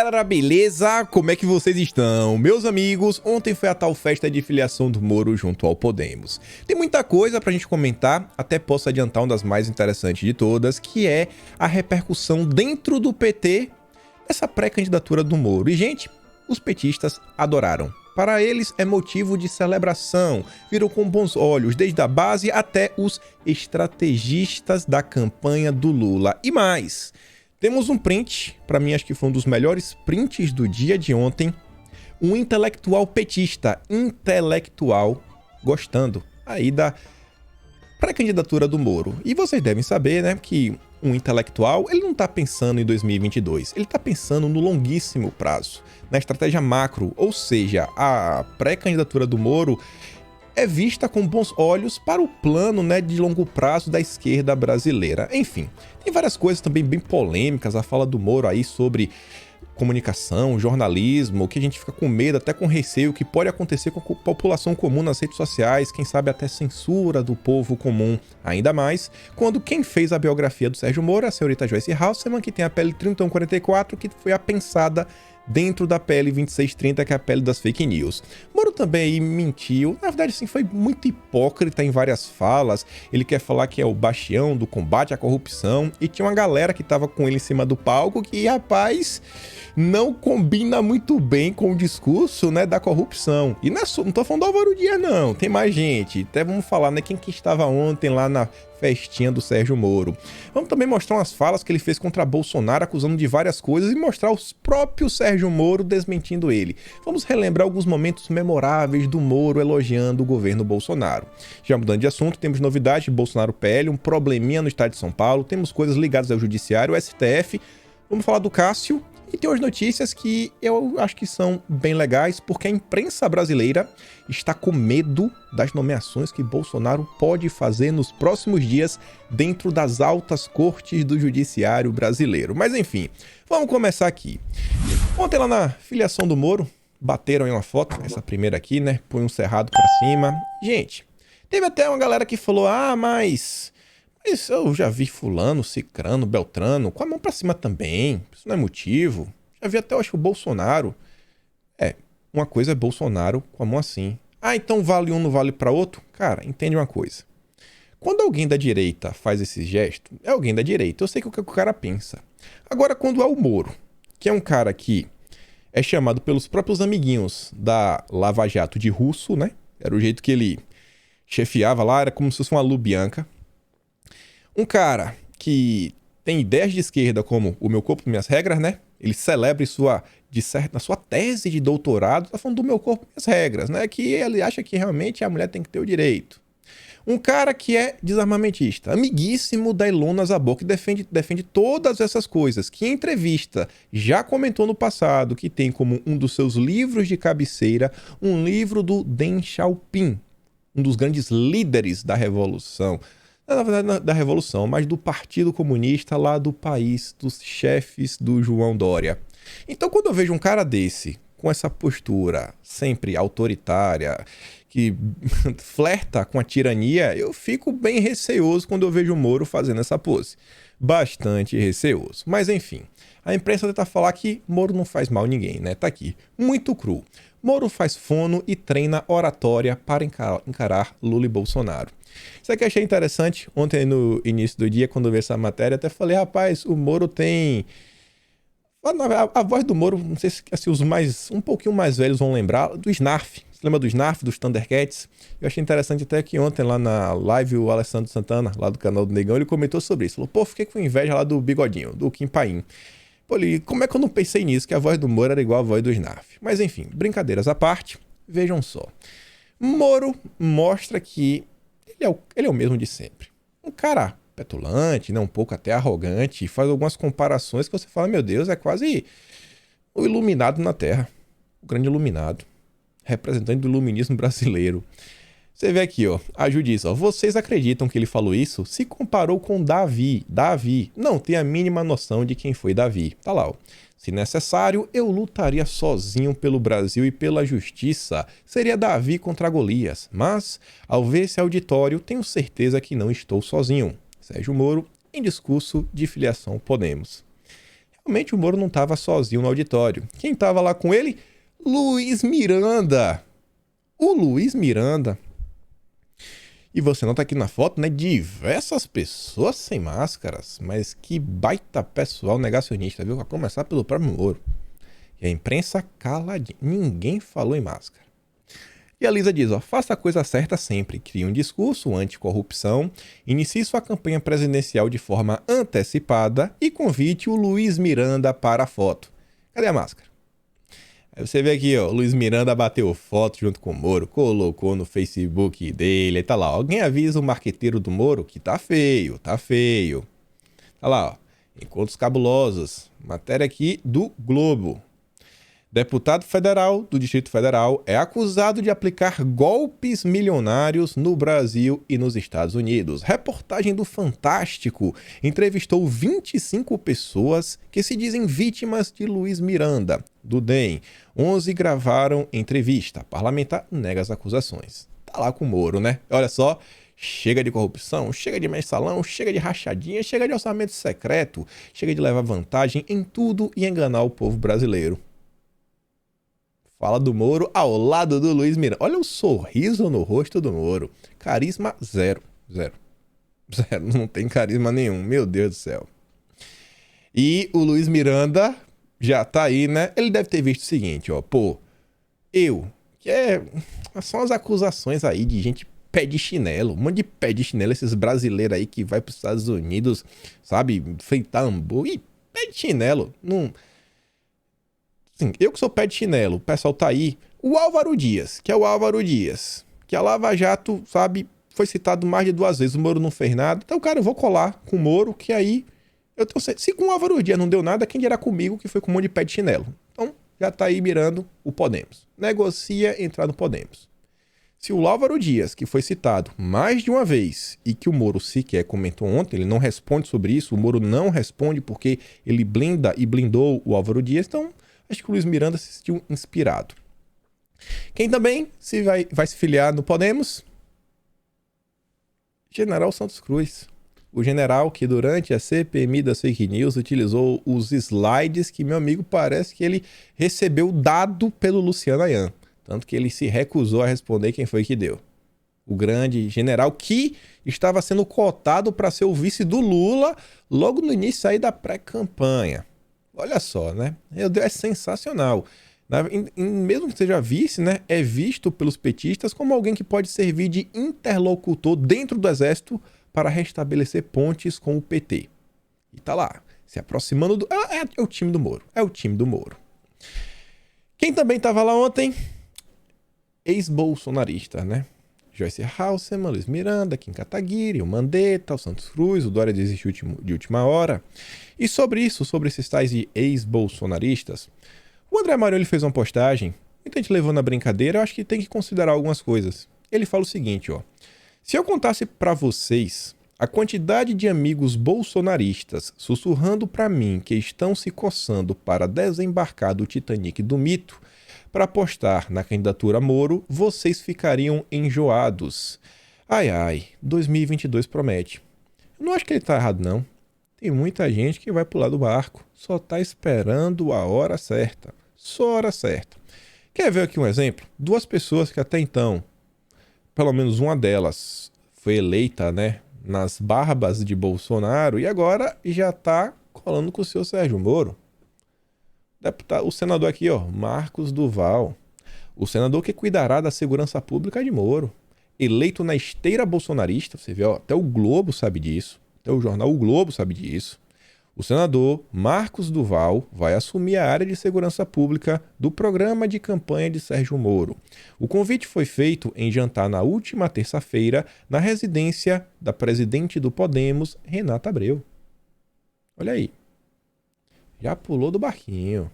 galera, beleza? Como é que vocês estão? Meus amigos, ontem foi a tal festa de filiação do Moro junto ao Podemos. Tem muita coisa pra gente comentar, até posso adiantar uma das mais interessantes de todas, que é a repercussão dentro do PT dessa pré-candidatura do Moro. E, gente, os petistas adoraram. Para eles é motivo de celebração, viram com bons olhos, desde a base até os estrategistas da campanha do Lula. E mais, temos um print, para mim acho que foi um dos melhores prints do dia de ontem, um intelectual petista, gostando aí da pré-candidatura do Moro. E vocês devem saber, né, que um intelectual, ele não está pensando em 2022, ele está pensando no longuíssimo prazo, na estratégia macro, ou seja, a pré-candidatura do Moro é vista com bons olhos para o plano, né, de longo prazo da esquerda brasileira. Enfim, tem várias coisas também bem polêmicas, a fala do Moro aí sobre comunicação, jornalismo, que a gente fica com medo, até com receio, que pode acontecer com a população comum nas redes sociais, quem sabe até censura do povo comum, ainda mais quando quem fez a biografia do Sérgio Moro, a senhorita Joyce Hasselmann, que tem a PL 3144, que foi a pensada dentro da PL 2630, que é a PL das fake news. Moro também aí mentiu, na verdade sim, foi muito hipócrita em várias falas, ele quer falar que é o bastião do combate à corrupção, e tinha uma galera que tava com ele em cima do palco que, rapaz, não combina muito bem com o discurso, né, da corrupção. E não tô falando do Álvaro Dias, não, tem mais gente, até vamos falar, né, quem que estava ontem lá na festinha do Sérgio Moro. Vamos também mostrar umas falas que ele fez contra Bolsonaro, acusando de várias coisas, e mostrar os próprios Sérgio Moro desmentindo ele. Vamos relembrar alguns momentos memoráveis do Moro elogiando o governo Bolsonaro. Já mudando de assunto, temos novidades de Bolsonaro PL, um probleminha no estado de São Paulo, temos coisas ligadas ao judiciário, ao STF, vamos falar do Cássio, e tem umas notícias que eu acho que são bem legais, porque a imprensa brasileira está com medo das nomeações que Bolsonaro pode fazer nos próximos dias dentro das altas cortes do judiciário brasileiro. Mas enfim, vamos começar aqui. Ontem lá na filiação do Moro, bateram em uma foto, essa primeira aqui, né? Põe um cerrado pra cima. Gente, teve até uma galera que falou, mas eu já vi fulano, cicrano, beltrano, com a mão pra cima também, isso não é motivo. Já vi até, eu acho, o Bolsonaro. Uma coisa é Bolsonaro com a mão assim. Então vale um, não vale pra outro? Cara, entende uma coisa. Quando alguém da direita faz esse gesto, é alguém da direita, eu sei que é o que o cara pensa. Agora, quando é o Moro, que é um cara que é chamado pelos próprios amiguinhos da Lava Jato de russo, né? Era o jeito que ele chefiava lá, era como se fosse uma Lubyanka. Um cara que tem ideias de esquerda como o meu corpo, minhas regras, né? Ele celebra na sua tese de doutorado, tá falando do meu corpo, minhas regras, né? Que ele acha que realmente a mulher tem que ter o direito. Um cara que é desarmamentista, amiguíssimo da Ilona Zabor, que defende todas essas coisas, que em entrevista já comentou no passado que tem como um dos seus livros de cabeceira um livro do Deng Xiaoping, um dos grandes líderes da Revolução. Na verdade, não da Revolução, mas do Partido Comunista lá do país, dos chefes do João Dória. Então, quando eu vejo um cara desse, com essa postura sempre autoritária, que flerta com a tirania, eu fico bem receoso quando eu vejo o Moro fazendo essa pose. Bastante receoso. Mas, enfim, a imprensa tenta falar que Moro não faz mal a ninguém, né? Tá aqui, muito cru. Moro faz fono e treina oratória para encarar Lula e Bolsonaro. Isso aqui eu achei interessante. Ontem, no início do dia, quando eu vi essa matéria, até falei, rapaz, o Moro tem... A voz do Moro, não sei se assim, um pouquinho mais velhos vão lembrar, do Snarf. Você lembra do Snarf, dos Thundercats? Eu achei interessante até que ontem, lá na live, o Alessandro Santana, lá do canal do Negão, ele comentou sobre isso. Falou, fiquei com inveja lá do Bigodinho, do Kim Paim. Como é que eu não pensei nisso, que a voz do Moro era igual a voz do Snarf? Mas enfim, brincadeiras à parte, vejam só. Moro mostra que ele é o mesmo de sempre. Um cara petulante, né, um pouco até arrogante, faz algumas comparações que você fala, meu Deus, é quase o iluminado na Terra. O grande iluminado. Representante do iluminismo brasileiro. Você vê aqui, a Ju diz, vocês acreditam que ele falou isso? Se comparou com Davi. Davi não tem a mínima noção de quem foi Davi. Tá lá, Se necessário, eu lutaria sozinho pelo Brasil e pela justiça. Seria Davi contra Golias. Mas, ao ver esse auditório, tenho certeza que não estou sozinho. Sérgio Moro, em discurso de filiação Podemos. Realmente o Moro não estava sozinho no auditório. Quem estava lá com ele? Luiz Miranda. O Luiz Miranda. E você nota aqui na foto, né? Diversas pessoas sem máscaras. Mas que baita pessoal negacionista, viu? A começar pelo próprio Moro. E a imprensa caladinha. Ninguém falou em máscara. E a Lisa diz, ó, faça a coisa certa sempre, crie um discurso anticorrupção, inicie sua campanha presidencial de forma antecipada e convite o Luiz Miranda para a foto. Cadê a máscara? Aí você vê aqui, ó, o Luiz Miranda bateu foto junto com o Moro, colocou no Facebook dele, aí tá lá, ó, alguém avisa o marqueteiro do Moro que tá feio, tá feio. Tá lá, ó, encontros cabulosos, matéria aqui do Globo. Deputado federal do Distrito Federal é acusado de aplicar golpes milionários no Brasil e nos Estados Unidos. Reportagem do Fantástico entrevistou 25 pessoas que se dizem vítimas de Luiz Miranda, do DEM. 11 gravaram entrevista. Parlamentar nega as acusações. Tá lá com o Moro, né? Olha só. Chega de corrupção, chega de mensalão, chega de rachadinha, chega de orçamento secreto, chega de levar vantagem em tudo e enganar o povo brasileiro. Fala do Moro ao lado do Luiz Miranda. Olha o sorriso no rosto do Moro. Carisma zero. Zero. Zero. Não tem carisma nenhum. Meu Deus do céu. E o Luiz Miranda já tá aí, né? Ele deve ter visto o seguinte, ó. Pô, são as acusações aí de gente pé de chinelo. Um monte de pé de chinelo. Esses brasileiros aí que vai pros Estados Unidos, sabe? Feitar hambúrguer. Ih, pé de chinelo. Não... Sim, eu que sou pé de chinelo, o pessoal tá aí. O Álvaro Dias, que é o Álvaro Dias, que a Lava Jato, sabe, foi citado mais de 2 vezes, o Moro não fez nada. Então, cara, eu vou colar com o Moro, que aí eu tô... Se com o Álvaro Dias não deu nada, quem dirá comigo, que foi com um monte de pé de chinelo. Então, já tá aí mirando o Podemos. Negocia entrar no Podemos. Se o Álvaro Dias, que foi citado mais de uma vez e que o Moro sequer comentou ontem, ele não responde sobre isso, o Moro não responde porque ele blinda e blindou o Álvaro Dias, então... Acho que o Luiz Miranda se sentiu inspirado. Quem também vai se filiar no Podemos? General Santos Cruz. O general que durante a CPMI das fake news utilizou os slides que, meu amigo, parece que ele recebeu dado pelo Luciano Ayan. Tanto que ele se recusou a responder quem foi que deu. O grande general que estava sendo cotado para ser o vice do Lula logo no início aí da pré-campanha. Olha só, né? É sensacional. Mesmo que seja vice, né? É visto pelos petistas como alguém que pode servir de interlocutor dentro do exército para restabelecer pontes com o PT. E tá lá, se aproximando do... É o time do Moro. É o time do Moro. Quem também estava lá ontem? Ex-bolsonarista, né? Joyce Halsemann, Luiz Miranda, Kim Kataguiri, o Mandetta, o Santos Cruz, o Dória desistiu de última hora. E sobre isso, sobre esses tais de ex-bolsonaristas, o André Marinho ele fez uma postagem, muita gente levou na brincadeira, eu acho que tem que considerar algumas coisas. Ele fala o seguinte, ó. Se eu contasse pra vocês a quantidade de amigos bolsonaristas sussurrando pra mim que estão se coçando para desembarcar do Titanic do mito, para apostar na candidatura Moro, vocês ficariam enjoados. Ai, ai, 2022 promete. Eu não acho que ele tá errado, não. Tem muita gente que vai pular do barco. Só tá esperando a hora certa. Só a hora certa. Quer ver aqui um exemplo? 2 pessoas que até então, pelo menos uma delas, foi eleita, né, nas barbas de Bolsonaro e agora já tá colando com o seu Sérgio Moro. O senador aqui, ó, Marcos Duval. O senador que cuidará da segurança pública de Moro. Eleito na esteira bolsonarista, você vê, ó, até o Globo sabe disso. Até o jornal O Globo sabe disso. O senador Marcos Duval vai assumir a área de segurança pública do programa de campanha de Sérgio Moro. O convite foi feito em jantar na última terça-feira na residência da presidente do Podemos, Renata Abreu. Olha aí. Já pulou do barquinho.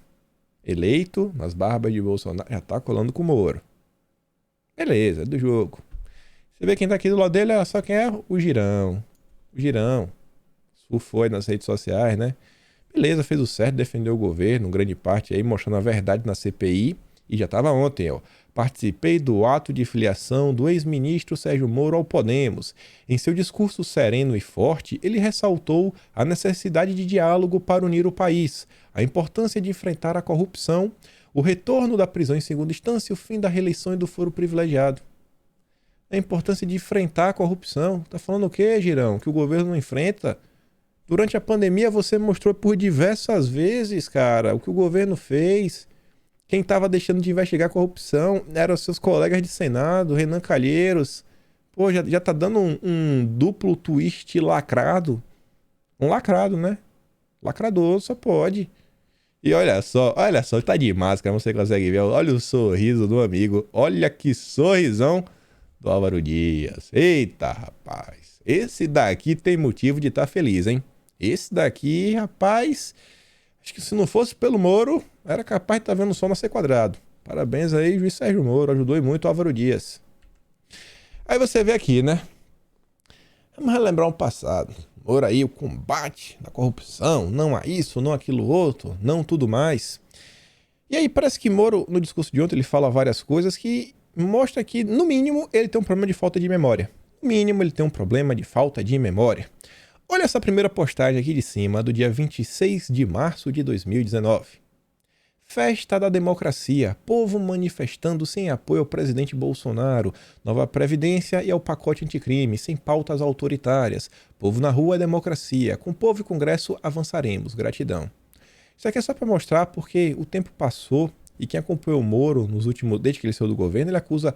Eleito nas barbas de Bolsonaro. Já tá colando com o Moro. Beleza, é do jogo. Você vê quem tá aqui do lado dele, só quem é? O Girão. O Girão. Surfou aí nas redes sociais, né? Beleza, fez o certo, defendeu o governo, grande parte aí, mostrando a verdade na CPI. E já tava ontem, ó. Participei do ato de filiação do ex-ministro Sérgio Moro ao Podemos. Em seu discurso sereno e forte, ele ressaltou a necessidade de diálogo para unir o país, a importância de enfrentar a corrupção, o retorno da prisão em segunda instância e o fim da reeleição e do foro privilegiado. A importância de enfrentar a corrupção. Tá falando o quê, Girão? Que o governo não enfrenta? Durante a pandemia você mostrou por diversas vezes, cara, o que o governo fez. Quem estava deixando de investigar a corrupção eram seus colegas de Senado, Renan Calheiros. Pô, já tá dando um duplo twist lacrado. Um lacrado, né? Lacrador, só pode. E olha só, tá de máscara, você consegue ver. Olha o sorriso do amigo. Olha que sorrisão do Álvaro Dias. Eita, rapaz. Esse daqui tem motivo de estar feliz, hein? Esse daqui, rapaz, acho que se não fosse pelo Moro, era capaz de estar vendo o sol nascer quadrado. Parabéns aí, juiz Sérgio Moro. Ajudou muito o Álvaro Dias. Aí você vê aqui, né? Vamos relembrar um passado. Moro aí, o combate da corrupção. Não há isso, não aquilo outro, não tudo mais. E aí parece que Moro, no discurso de ontem, ele fala várias coisas que mostra que, no mínimo, ele tem um problema de falta de memória. No mínimo, ele tem um problema de falta de memória. Olha essa primeira postagem aqui de cima, do dia 26 de março de 2019. Festa da democracia. Povo manifestando sem apoio ao presidente Bolsonaro. Nova Previdência e ao pacote anticrime, sem pautas autoritárias. Povo na rua é democracia. Com povo e congresso avançaremos. Gratidão. Isso aqui é só para mostrar porque o tempo passou e quem acompanhou o Moro desde que ele saiu do governo, ele acusa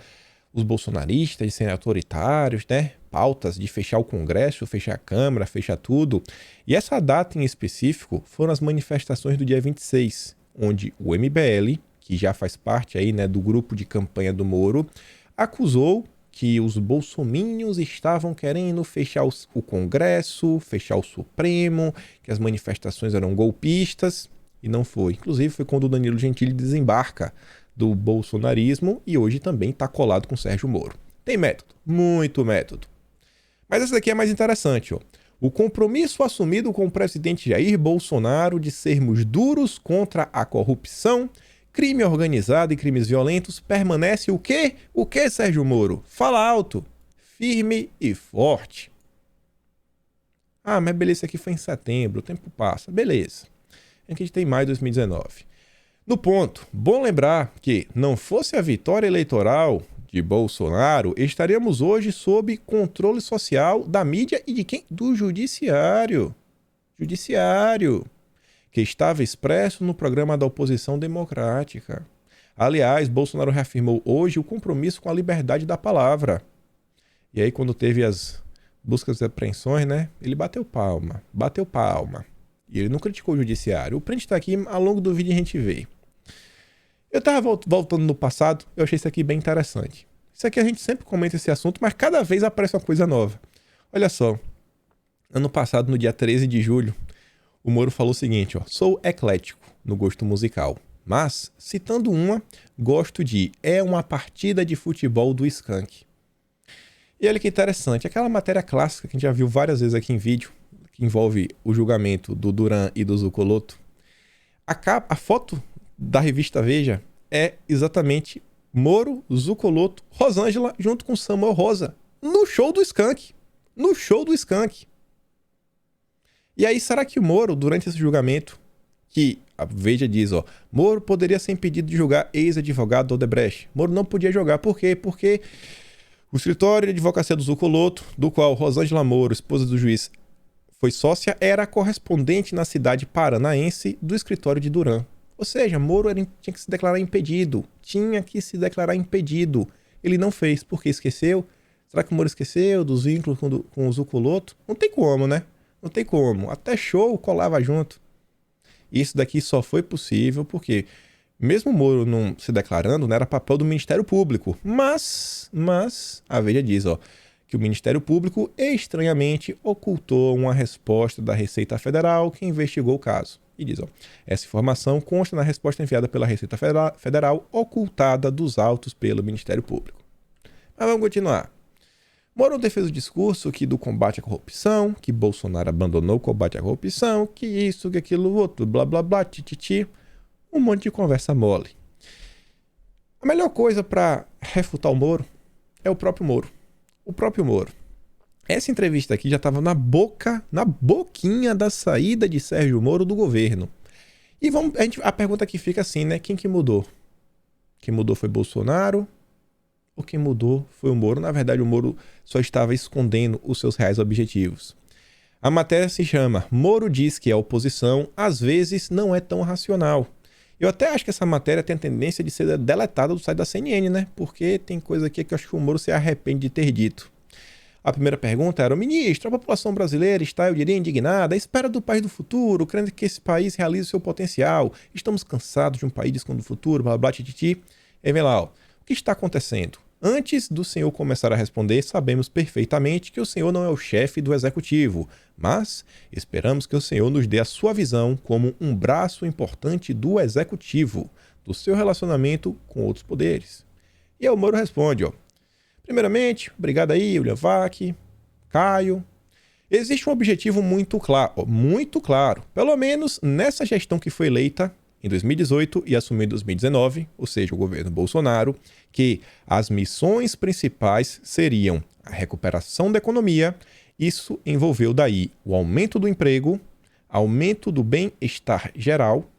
os bolsonaristas de serem autoritários, né? Pautas de fechar o Congresso, fechar a Câmara, fechar tudo. E essa data em específico foram as manifestações do dia 26, onde o MBL, que já faz parte aí, né, do grupo de campanha do Moro, acusou que os bolsominions estavam querendo fechar o Congresso, fechar o Supremo, que as manifestações eram golpistas, e não foi. Inclusive foi quando o Danilo Gentili desembarca do bolsonarismo e hoje também está colado com o Sérgio Moro. Tem método, muito método. Mas essa daqui é mais interessante, ó. O compromisso assumido com o presidente Jair Bolsonaro de sermos duros contra a corrupção, crime organizado e crimes violentos permanece o quê? O quê, Sérgio Moro? Fala alto, firme e forte. Ah, mas beleza, isso aqui foi em setembro, o tempo passa. Beleza. Aqui a gente tem maio de 2019. No ponto, bom lembrar que, não fosse a vitória eleitoral de Bolsonaro, estaríamos hoje sob controle social da mídia e de quem? Do judiciário. Judiciário. Que estava expresso no programa da oposição democrática. Aliás, Bolsonaro reafirmou hoje o compromisso com a liberdade da palavra. E aí, quando teve as buscas e apreensões, né? Ele bateu palma. Bateu palma. E ele não criticou o judiciário. O print está aqui, ao longo do vídeo a gente vê. Eu estava voltando no passado, eu achei isso aqui bem interessante. Isso aqui a gente sempre comenta esse assunto, mas cada vez aparece uma coisa nova. Olha só, ano passado, no dia 13 de julho, o Moro falou o seguinte, ó: sou eclético no gosto musical, mas, citando gosto de É uma partida de futebol do Skank. E olha que interessante, aquela matéria clássica que a gente já viu várias vezes aqui em vídeo, que envolve o julgamento do Duran e do Zucoloto, a foto da revista Veja é exatamente Moro, Zucoloto, Rosângela junto com Samuel Rosa no show do Skank. No show do Skank. E aí, será que o Moro, durante esse julgamento, que a Veja diz, ó, Moro poderia ser impedido de julgar ex-advogado do Odebrecht. Moro não podia jogar. Por quê? Porque o escritório de advocacia do Zucoloto, do qual Rosângela Moro, esposa do juiz, foi sócia, era correspondente na cidade paranaense do escritório de Duran. Ou seja, Moro tinha que se declarar impedido. Tinha que se declarar impedido. Ele não fez, porque esqueceu. Será que o Moro esqueceu dos vínculos com o Zucoloto? Não tem como, né? Não tem como. Até show colava junto. Isso daqui só foi possível porque, mesmo o Moro não se declarando, não era papel do Ministério Público. Mas, a Veja diz, ó, que o Ministério Público estranhamente ocultou uma resposta da Receita Federal que investigou o caso. E diz, ó, essa informação consta na resposta enviada pela Receita Federal ocultada dos autos pelo Ministério Público. Mas vamos continuar. Moro fez o discurso do combate à corrupção, que Bolsonaro abandonou o combate à corrupção, que isso, que aquilo, outro, blá blá blá, tititi, um monte de conversa mole. A melhor coisa para refutar o Moro é o próprio Moro. O próprio Moro. Essa entrevista aqui já estava na boquinha da saída de Sérgio Moro do governo. E a pergunta que fica assim, né? Quem que mudou? Quem mudou foi Bolsonaro? Ou quem mudou foi o Moro? Na verdade, o Moro só estava escondendo os seus reais objetivos. A matéria se chama Moro diz que a oposição, às vezes, não é tão racional. Eu até acho que essa matéria tem a tendência de ser deletada do site da CNN, né? Porque tem coisa aqui que eu acho que o Moro se arrepende de ter dito. A primeira pergunta era: o ministro, a população brasileira está, eu diria, indignada, à espera do país do futuro, querendo que esse país realize o seu potencial. Estamos cansados de um país desconhecido do futuro, blá blá tititi. Aí vem lá, ó. O que está acontecendo? Antes do senhor começar a responder, sabemos perfeitamente que o senhor não é o chefe do executivo, mas esperamos que o senhor nos dê a sua visão como um braço importante do executivo, do seu relacionamento com outros poderes. E aí o Moro responde, ó. Primeiramente, obrigado aí, William Vac, Caio. Existe um objetivo muito claro, pelo menos nessa gestão que foi eleita em 2018 e assumiu em 2019, ou seja, o governo Bolsonaro, que as missões principais seriam a recuperação da economia. Isso envolveu daí o aumento do emprego, aumento do bem-estar geral,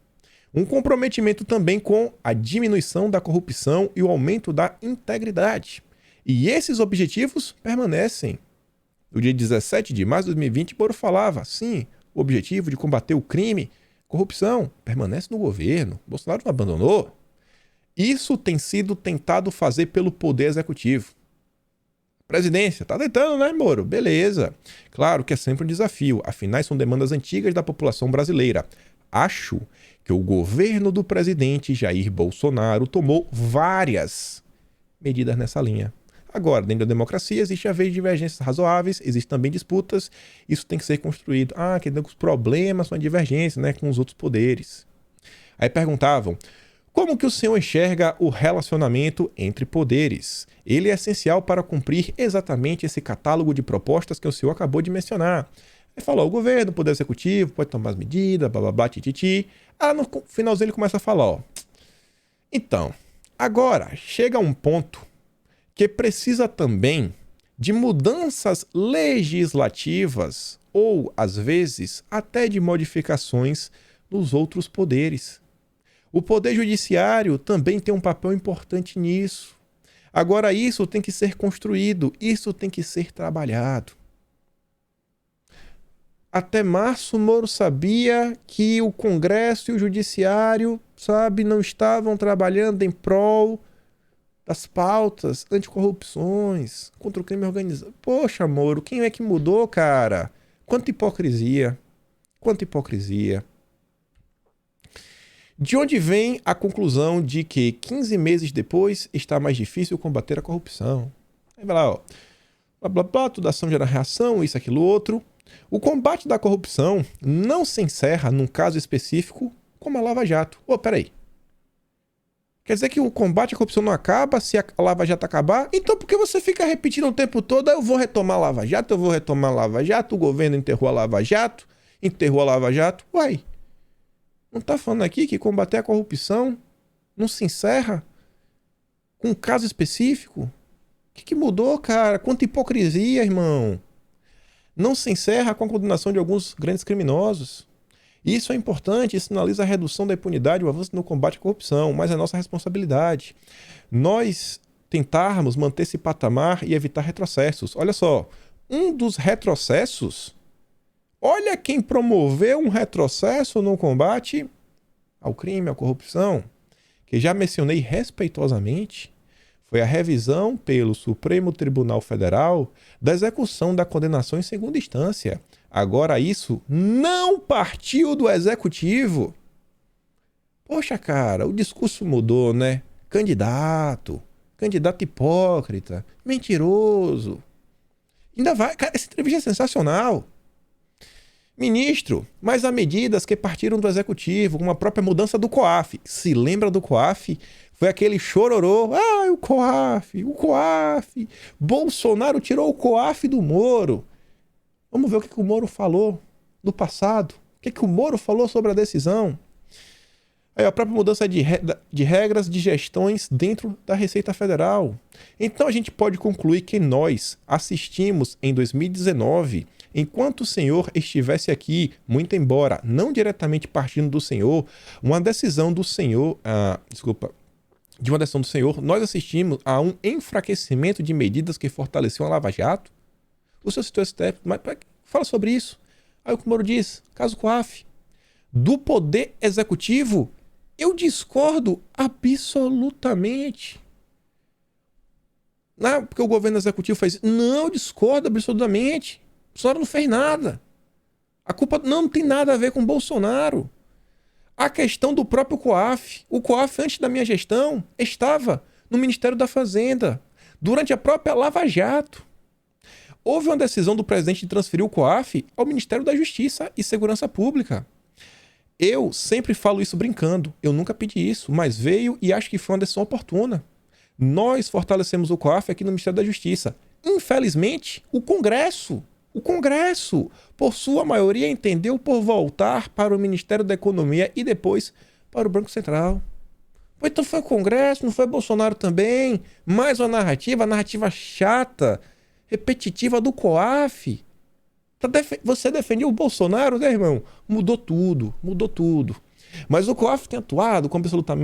um comprometimento também com a diminuição da corrupção e o aumento da integridade. E esses objetivos permanecem. No dia 17 de março de 2020, Moro falava, sim, o objetivo de combater o crime, corrupção, permanece no governo. Bolsonaro não abandonou. Isso tem sido tentado fazer pelo Poder Executivo. Presidência, tá tentando, né, Moro? Beleza. Claro que é sempre um desafio, afinal são demandas antigas da população brasileira. Acho que o governo do presidente Jair Bolsonaro tomou várias medidas nessa linha. Agora, dentro da democracia, existe a vez de divergências razoáveis, existem também disputas, isso tem que ser construído. Quer dizer que os problemas são a divergência, né, com os outros poderes. Aí perguntavam, como que o senhor enxerga o relacionamento entre poderes? Ele é essencial para cumprir exatamente esse catálogo de propostas que o senhor acabou de mencionar. Aí falou, o governo, o poder executivo, pode tomar as medidas, blá blá blá, tititi. No finalzinho ele começa a falar, ó. Então, agora chega um ponto que precisa também de mudanças legislativas ou, às vezes, até de modificações nos outros poderes. O Poder Judiciário também tem um papel importante nisso. Agora, isso tem que ser construído, isso tem que ser trabalhado. Até março, Moro sabia que o Congresso e o Judiciário, não estavam trabalhando em prol das pautas anticorrupções, contra o crime organizado. Poxa, Moro, quem é que mudou, cara? Quanta hipocrisia. Quanta hipocrisia. De onde vem a conclusão de que 15 meses depois está mais difícil combater a corrupção? Aí vai lá, ó. Blá, blá, blá, toda ação gera reação, isso, aquilo, outro. O combate da corrupção não se encerra num caso específico como a Lava Jato. Peraí. Quer dizer que o combate à corrupção não acaba se a Lava Jato acabar? Então por que você fica repetindo o tempo todo, eu vou retomar a Lava Jato, eu vou retomar a Lava Jato, o governo enterrou a Lava Jato, Uai, não tá falando aqui que combater a corrupção não se encerra com um caso específico? O que mudou, cara? Quanta hipocrisia, irmão. Não se encerra com a condenação de alguns grandes criminosos. Isso é importante, isso sinaliza a redução da impunidade e o avanço no combate à corrupção, mas é nossa responsabilidade. Nós tentarmos manter esse patamar e evitar retrocessos. Olha só, um dos retrocessos, olha quem promoveu um retrocesso no combate ao crime, à corrupção, que já mencionei respeitosamente, foi a revisão pelo Supremo Tribunal Federal da execução da condenação em segunda instância. Agora isso não partiu do executivo. Poxa, cara, o discurso mudou, né? Candidato hipócrita, mentiroso. Ainda vai, cara, essa entrevista é sensacional. Ministro, mas há medidas que partiram do executivo, como a própria mudança do COAF. Se lembra do COAF? Foi aquele chororô. O COAF. Bolsonaro tirou o COAF do Moro. Vamos ver o que o Moro falou no passado. O que o Moro falou sobre a decisão. Aí a própria mudança de regras de gestões dentro da Receita Federal. Então a gente pode concluir que nós assistimos em 2019, enquanto o senhor estivesse aqui, muito embora não diretamente partindo do senhor, uma decisão do senhor, de uma decisão do senhor, nós assistimos a um enfraquecimento de medidas que fortaleciam a Lava Jato. O senhor citou esse tempo, mas fala sobre isso. Aí o que o Moro diz, caso COAF. Do poder executivo, eu discordo absolutamente. Não, porque o governo executivo faz isso. Não, eu discordo absolutamente. O Bolsonaro não fez nada. A culpa não tem nada a ver com o Bolsonaro. A questão do próprio COAF. O COAF, antes da minha gestão, estava no Ministério da Fazenda, durante a própria Lava Jato. Houve uma decisão do presidente de transferir o COAF ao Ministério da Justiça e Segurança Pública. Eu sempre falo isso brincando. Eu nunca pedi isso, mas veio e acho que foi uma decisão oportuna. Nós fortalecemos o COAF aqui no Ministério da Justiça. Infelizmente, o Congresso, por sua maioria, entendeu por voltar para o Ministério da Economia e depois para o Banco Central. Então foi o Congresso, não foi Bolsonaro também. Mais uma narrativa chata, repetitiva do COAF. Você defendia o Bolsonaro, né, irmão? Mudou tudo. Mas o COAF tem atuado com absoluta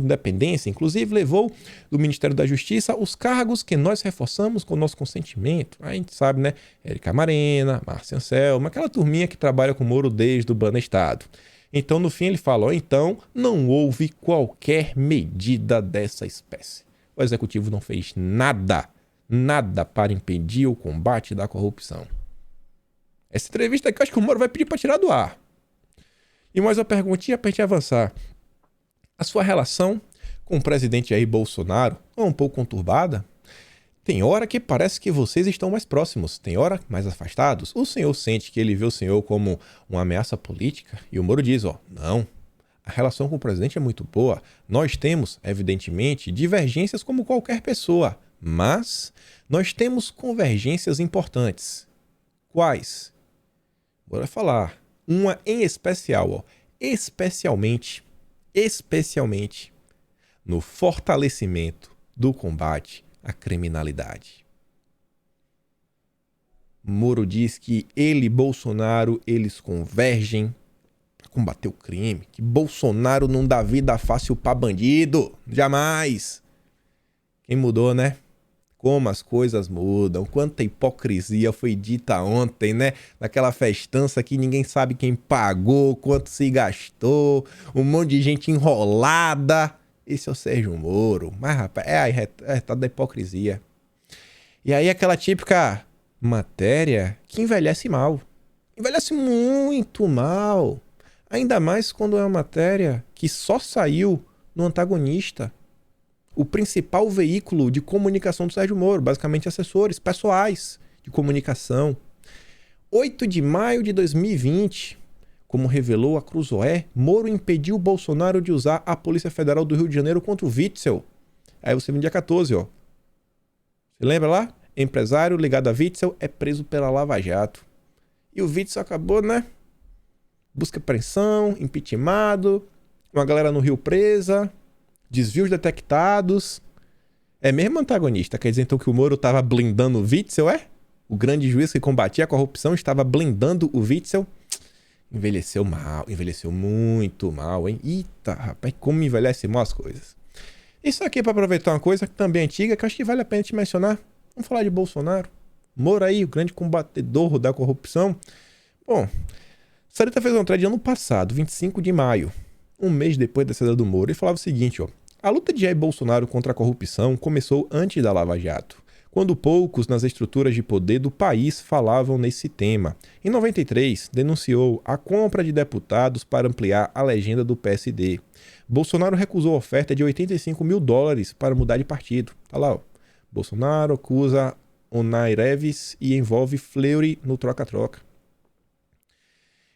independência, inclusive levou do Ministério da Justiça os cargos que nós reforçamos com o nosso consentimento. A gente sabe, né? Érica Marena, Márcia Anselmo, aquela turminha que trabalha com o Moro desde o Banestado. Então, no fim, ele fala, então, não houve qualquer medida dessa espécie. O Executivo não fez nada para impedir o combate da corrupção. Essa entrevista aqui eu acho que o Moro vai pedir para tirar do ar. E mais uma perguntinha para a gente avançar. A sua relação com o presidente Jair Bolsonaro é um pouco conturbada? Tem hora que parece que vocês estão mais próximos, tem hora mais afastados. O senhor sente que ele vê o senhor como uma ameaça política? E o Moro diz, não, a relação com o presidente é muito boa. Nós temos, evidentemente, divergências como qualquer pessoa, mas nós temos convergências importantes. Quais? Bora falar. Uma em especial, especialmente no fortalecimento do combate à criminalidade. Moro diz que ele e Bolsonaro, eles convergem para combater o crime, que Bolsonaro não dá vida fácil para bandido, jamais. Quem mudou, né? Como as coisas mudam, quanta hipocrisia foi dita ontem, né? Naquela festança que ninguém sabe quem pagou, quanto se gastou, um monte de gente enrolada. Esse é o Sérgio Moro. Mas, rapaz, tá da hipocrisia. E aí aquela típica matéria que envelhece mal. Envelhece muito mal. Ainda mais quando é uma matéria que só saiu no Antagonista. O principal veículo de comunicação do Sérgio Moro, basicamente assessores pessoais de comunicação. 8 de maio de 2020, como revelou a Cruzoé, Moro impediu Bolsonaro de usar a Polícia Federal do Rio de Janeiro contra o Witzel. Aí você vê no dia 14, Você lembra lá? Empresário ligado a Witzel é preso pela Lava Jato. E o Witzel acabou, né? Busca apreensão, impeachmentado, uma galera no Rio presa, desvios detectados. É mesmo Antagonista? Quer dizer então que o Moro estava blindando o Witzel, O grande juiz que combatia a corrupção estava blindando o Witzel? Envelheceu mal, envelheceu muito mal, hein? Eita, rapaz, como envelhece mal as coisas. Isso aqui é para aproveitar uma coisa que também é antiga, que eu acho que vale a pena te mencionar. Vamos falar de Bolsonaro. Moro aí, o grande combatedor da corrupção. Bom, Sarita fez uma thread ano passado, 25 de maio, um mês depois da saída do Moro, e falava o seguinte, a luta de Jair Bolsonaro contra a corrupção começou antes da Lava Jato, quando poucos nas estruturas de poder do país falavam nesse tema. Em 93, denunciou a compra de deputados para ampliar a legenda do PSD. Bolsonaro recusou a oferta de $85 mil para mudar de partido. Tá lá, Bolsonaro acusa Onaireves e envolve Fleury no troca-troca.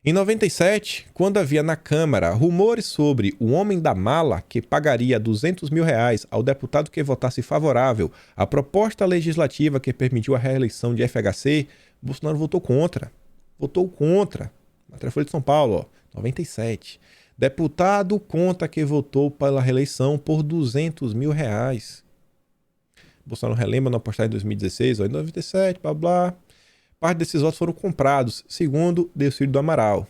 Em 97, quando havia na Câmara rumores sobre o homem da mala que pagaria $200 mil ao deputado que votasse favorável à proposta legislativa que permitiu a reeleição de FHC, Bolsonaro votou contra. Matéria Folha de São Paulo, 97. Deputado conta que votou pela reeleição por R$200 mil. Bolsonaro relembra na postagem de 2016, em 97, blá blá. Parte desses votos foram comprados, segundo Delcídio do Amaral.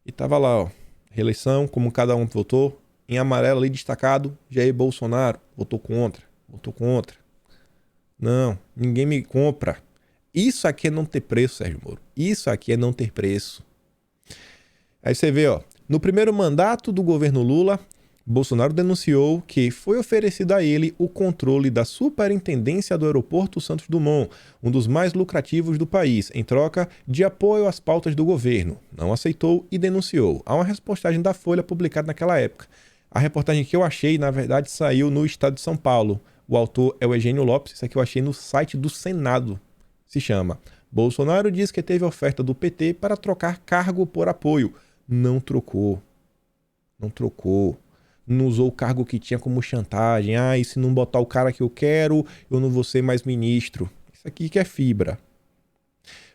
E tava lá, ó, reeleição, como cada um votou. Em amarelo ali destacado, Jair Bolsonaro votou contra. Não, ninguém me compra. Isso aqui é não ter preço, Sérgio Moro. Isso aqui é não ter preço. Aí você vê, ó, no primeiro mandato do governo Lula, Bolsonaro denunciou que foi oferecido a ele o controle da superintendência do aeroporto Santos Dumont, um dos mais lucrativos do país, em troca de apoio às pautas do governo. Não aceitou e denunciou. Há uma reportagem da Folha publicada naquela época. A reportagem que eu achei, na verdade, saiu no estado de São Paulo. O autor é o Eugênio Lopes, isso aqui eu achei no site do Senado. Se chama Bolsonaro diz que teve oferta do PT para trocar cargo por apoio. Não trocou. Não usou o cargo que tinha como chantagem. E se não botar o cara que eu quero, eu não vou ser mais ministro. Isso aqui que é fibra.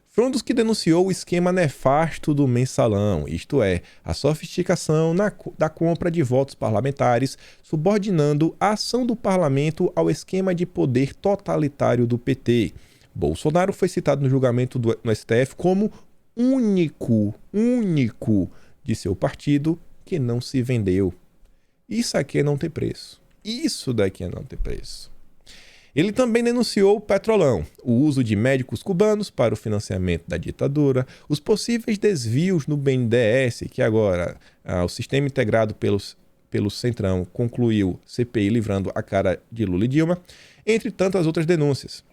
Foi um dos que denunciou o esquema nefasto do mensalão, isto é, a sofisticação da compra de votos parlamentares, subordinando a ação do parlamento ao esquema de poder totalitário do PT. Bolsonaro foi citado no julgamento no STF como único de seu partido que não se vendeu. Isso aqui é não ter preço. Isso daqui é não ter preço. Ele também denunciou o Petrolão, o uso de médicos cubanos para o financiamento da ditadura, os possíveis desvios no BNDES, que agora o sistema integrado pelo Centrão concluiu CPI livrando a cara de Lula e Dilma, entre tantas outras denúncias.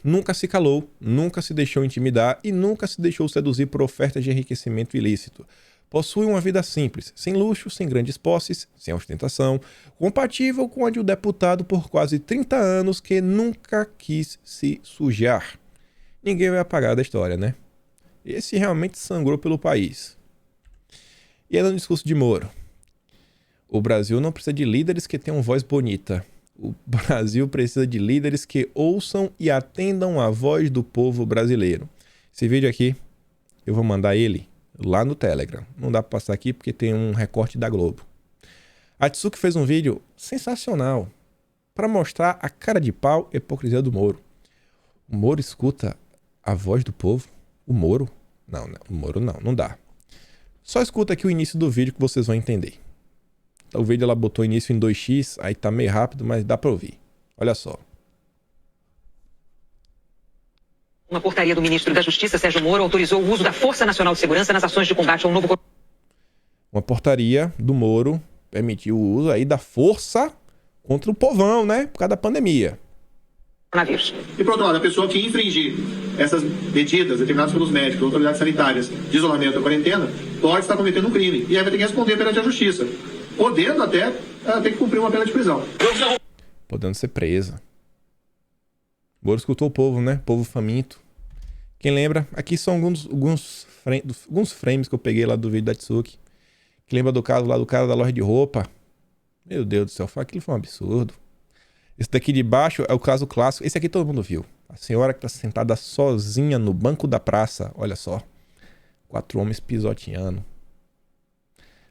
Nunca se calou, nunca se deixou intimidar e nunca se deixou seduzir por ofertas de enriquecimento ilícito. Possui uma vida simples, sem luxo, sem grandes posses, sem ostentação, compatível com a de um deputado por quase 30 anos que nunca quis se sujar. Ninguém vai apagar da história, né? Esse realmente sangrou pelo país. E aí no discurso de Moro. O Brasil não precisa de líderes que tenham voz bonita. O Brasil precisa de líderes que ouçam e atendam a voz do povo brasileiro. Esse vídeo aqui, eu vou mandar ele lá no Telegram. Não dá pra passar aqui porque tem um recorte da Globo. A Tsuki fez um vídeo sensacional para mostrar a cara de pau e hipocrisia do Moro. O Moro escuta a voz do povo? O Moro? Não, o Moro não dá. Só escuta aqui o início do vídeo que vocês vão entender. O vídeo ela botou início em 2x, aí tá meio rápido, mas dá pra ouvir. Olha só. Uma portaria do ministro da Justiça, Sérgio Moro, autorizou o uso da Força Nacional de Segurança nas ações de combate ao novo... Uma portaria do Moro permitiu o uso aí da força contra o povão, né? Por causa da pandemia. Coronavírus. E por outro lado, a pessoa que infringir essas medidas determinadas pelos médicos, autoridades sanitárias, de isolamento ou quarentena, pode estar cometendo um crime. E aí vai ter que responder perante a Justiça. Podendo até ter que cumprir uma pena de prisão. Podendo ser presa. Moro escutou o povo, né? Povo faminto. Quem lembra? Aqui são alguns frames que eu peguei lá do vídeo da Tsuki. Que lembra do caso lá do cara da loja de roupa. Meu Deus do céu, aquilo foi um absurdo. Esse daqui de baixo é o caso clássico. Esse aqui todo mundo viu. A senhora que tá sentada sozinha no banco da praça. Olha só. 4 homens pisoteando.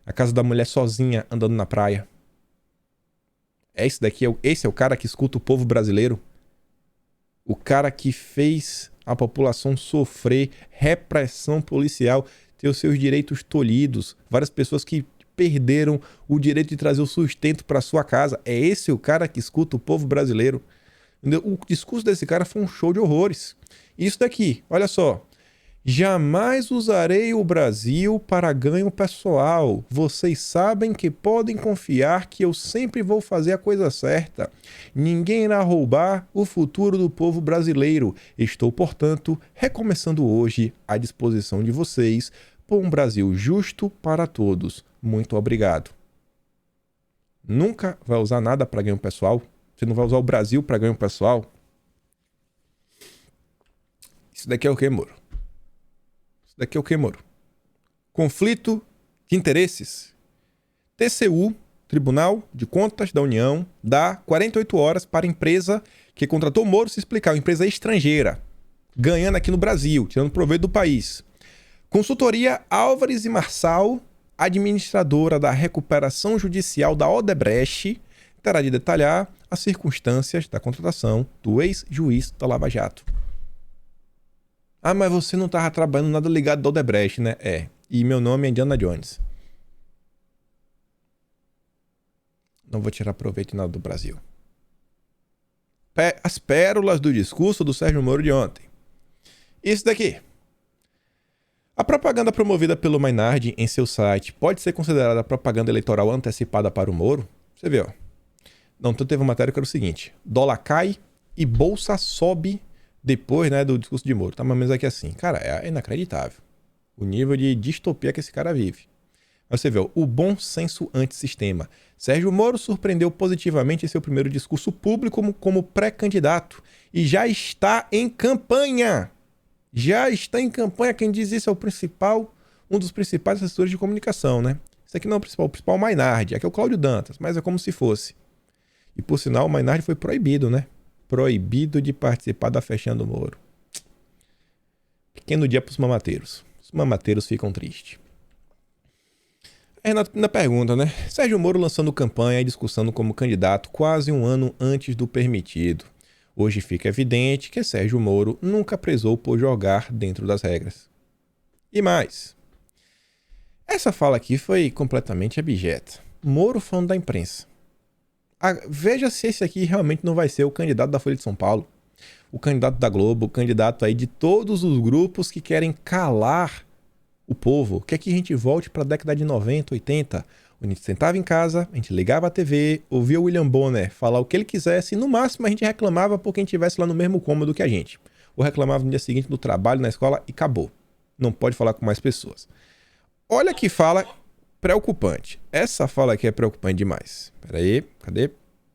A casa da mulher sozinha andando na praia. Esse é o cara que escuta o povo brasileiro. O cara que fez a população sofrer repressão policial, ter os seus direitos tolhidos. Várias pessoas que perderam o direito de trazer o sustento para sua casa. É esse o cara que escuta o povo brasileiro. Entendeu? O discurso desse cara foi um show de horrores. Isso daqui, olha só. Jamais usarei o Brasil para ganho pessoal. Vocês sabem que podem confiar que eu sempre vou fazer a coisa certa. Ninguém irá roubar o futuro do povo brasileiro. Estou, portanto, recomeçando hoje à disposição de vocês por um Brasil justo para todos. Muito obrigado. Nunca vai usar nada para ganho pessoal? Você não vai usar o Brasil para ganho pessoal? Isso daqui é o que, Moro? Isso daqui é o que, Moro? Conflito de interesses. TCU, Tribunal de Contas da União, dá 48 horas para a empresa que contratou Moro se explicar. Uma empresa estrangeira, ganhando aqui no Brasil, tirando proveito do país. Consultoria Álvares e Marçal, administradora da recuperação judicial da Odebrecht, terá de detalhar as circunstâncias da contratação do ex-juiz da Lava Jato. Ah, mas você não estava trabalhando nada ligado da Odebrecht, né? É. E meu nome é Indiana Jones. Não vou tirar proveito de nada do Brasil. As pérolas do discurso do Sérgio Moro de ontem. Isso daqui. A propaganda promovida pelo Maynard em seu site pode ser considerada propaganda eleitoral antecipada para o Moro? Você vê, ó. Não, então teve uma matéria que era o seguinte. Dólar cai e bolsa sobe depois, né, do discurso de Moro. Tá mais ou menos aqui assim. Cara, é inacreditável. O nível de distopia que esse cara vive. Mas você vê, ó, o bom senso antissistema. Sérgio Moro surpreendeu positivamente em seu primeiro discurso público como pré-candidato e já está em campanha. Já está em campanha. Quem diz isso é um dos principais assessores de comunicação, né? Isso aqui não é o principal Maynard, aqui é o Cláudio Dantas, mas é como se fosse. E por sinal, o Maynard foi proibido, né? Proibido de participar da festinha do Moro. Pequeno dia para os mamateiros. Os mamateiros ficam tristes. Aí na pergunta, né? Sérgio Moro lançando campanha e discussão como candidato quase um ano antes do permitido. Hoje fica evidente que Sérgio Moro nunca prezou por jogar dentro das regras. E mais. Essa fala aqui foi completamente abjeta. Moro falando da imprensa. Veja se esse aqui realmente não vai ser o candidato da Folha de São Paulo, o candidato da Globo, o candidato aí de todos os grupos que querem calar o povo. Quer que a gente volte para a década de 90, 80, onde a gente sentava em casa, a gente ligava a TV, ouvia o William Bonner falar o que ele quisesse e no máximo a gente reclamava por quem estivesse lá no mesmo cômodo que a gente. Ou reclamava no dia seguinte do trabalho, na escola e acabou. Não pode falar com mais pessoas. Olha que fala preocupante. Essa fala aqui é preocupante demais. Pera aí, cadê?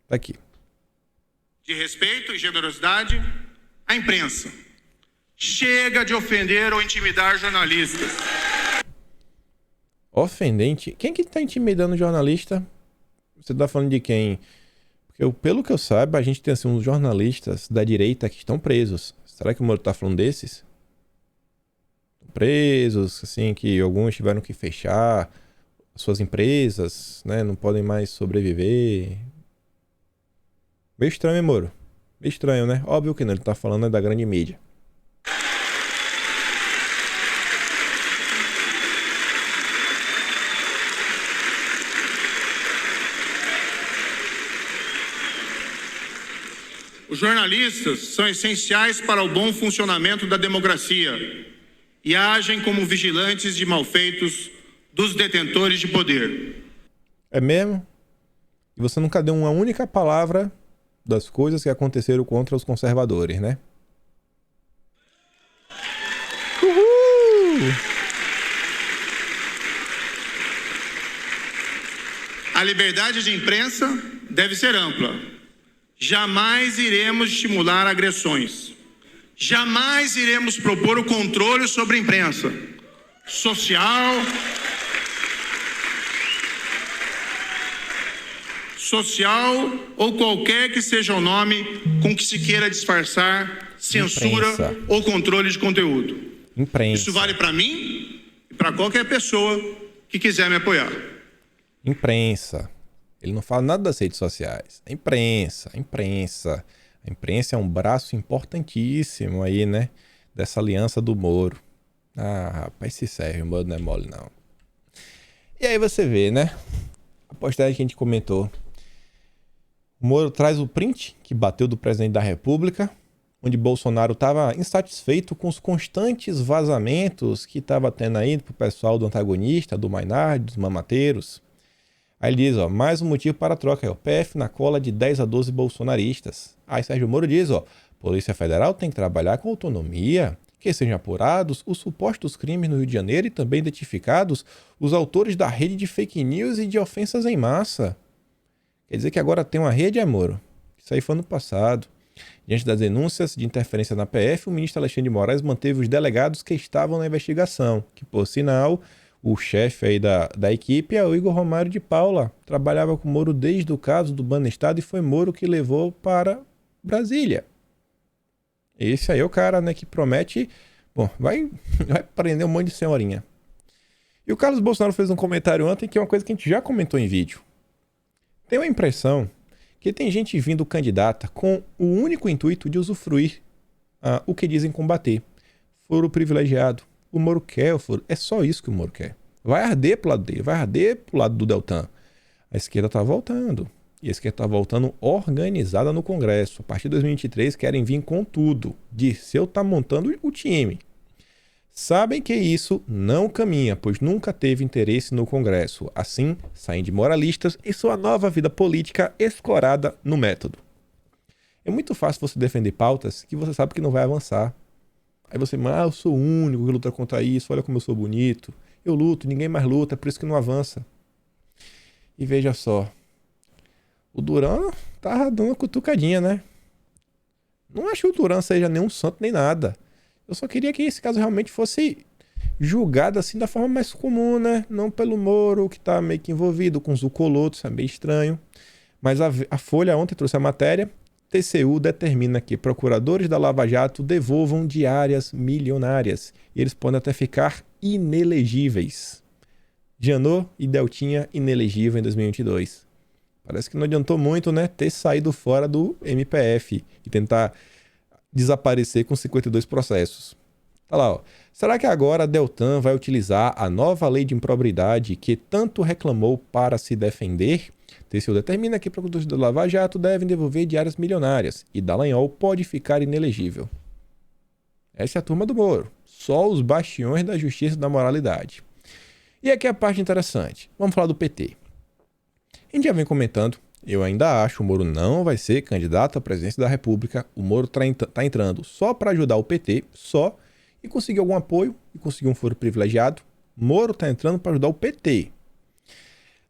Tá aqui. De respeito e generosidade à imprensa. Chega de ofender ou intimidar jornalistas. Ofendente? Quem que tá intimidando o jornalista? Você tá falando de quem? Porque pelo que eu saiba, a gente tem assim, uns jornalistas da direita que estão presos. Será que o Moro tá falando desses? Presos, assim, que alguns tiveram que fechar suas empresas, né? Não podem mais sobreviver. Meio estranho, hein, Moro? Meio estranho, né? Óbvio que não, ele tá falando da grande mídia. Os jornalistas são essenciais para o bom funcionamento da democracia e agem como vigilantes de malfeitos dos detentores de poder. É mesmo? E você nunca deu uma única palavra das coisas que aconteceram contra os conservadores, né? Uhul! A liberdade de imprensa deve ser ampla. Jamais iremos estimular agressões. Jamais iremos propor o controle sobre a imprensa social ou qualquer que seja o nome com que se queira disfarçar censura Imprensa. ou controle de conteúdo. Imprensa. Isso vale para mim e para qualquer pessoa que quiser me apoiar. Imprensa. Ele não fala nada das redes sociais. A imprensa. A imprensa é um braço importantíssimo aí, né? Dessa aliança do Moro. Ah, rapaz, se serve, o Moro não é mole, não. E aí você vê, né? A postagem que a gente comentou. O Moro traz o print que bateu do presidente da República, onde Bolsonaro estava insatisfeito com os constantes vazamentos que estava tendo aí pro pessoal do antagonista, do Maynard, dos mamateiros. Aí ele diz, ó, mais um motivo para a troca, é o PF na cola de 10 a 12 bolsonaristas. Aí Sérgio Moro diz, ó, Polícia Federal tem que trabalhar com autonomia, que sejam apurados os supostos crimes no Rio de Janeiro e também identificados os autores da rede de fake news e de ofensas em massa. Quer dizer que agora tem uma rede, Moro? Isso aí foi no passado. Diante das denúncias de interferência na PF, o ministro Alexandre de Moraes manteve os delegados que estavam na investigação, que, por sinal, o chefe aí da equipe é o Igor Romário de Paula. Trabalhava com Moro desde o caso do Banestado e foi Moro que levou para Brasília. Esse aí é o cara, né, que promete Bom, vai prender um monte de senhorinha. E o Carlos Bolsonaro fez um comentário ontem que é uma coisa que a gente já comentou em vídeo. Tenho a impressão que tem gente vindo candidata com o único intuito de usufruir o que dizem combater. Foro privilegiado. O Moro quer o foro. É só isso que o Moro quer. Vai arder pro lado dele, vai arder pro lado do Deltan. A esquerda tá voltando. E a esquerda tá voltando organizada no Congresso. A partir de 2023 querem vir com tudo. Dirceu tá montando o time. Sabem que isso não caminha, pois nunca teve interesse no Congresso. Assim, saem de moralistas e sua nova vida política escorada no método. É muito fácil você defender pautas que você sabe que não vai avançar. Aí você, eu sou o único que luta contra isso, olha como eu sou bonito. Eu luto, ninguém mais luta, por isso que não avança. E veja só, o Duran tá dando uma cutucadinha, né? Não acho que o Duran seja nenhum santo nem nada. Eu só queria que esse caso realmente fosse julgado assim da forma mais comum, né? Não pelo Moro, que tá meio que envolvido com os Zucolotos, é meio estranho. Mas a Folha ontem trouxe a matéria. TCU determina que procuradores da Lava Jato devolvam diárias milionárias. E eles podem até ficar inelegíveis. Janot e Deltinha inelegível em 2022. Parece que não adiantou muito, né? Ter saído fora do MPF e tentar desaparecer com 52 processos. Tá lá, ó. Será que agora a Deltan vai utilizar a nova lei de improbidade que tanto reclamou para se defender? TCU determina que procuradores do Lava Jato devem devolver diárias milionárias e Dallagnol pode ficar inelegível. Essa é a turma do Moro. Só os bastiões da justiça e da moralidade. E aqui é a parte interessante. Vamos falar do PT. A gente já vem comentando. Eu ainda acho que o Moro não vai ser candidato à presidência da República. O Moro tá entrando só para ajudar o PT, só, e conseguir algum apoio, e conseguir um foro privilegiado. Moro tá entrando para ajudar o PT.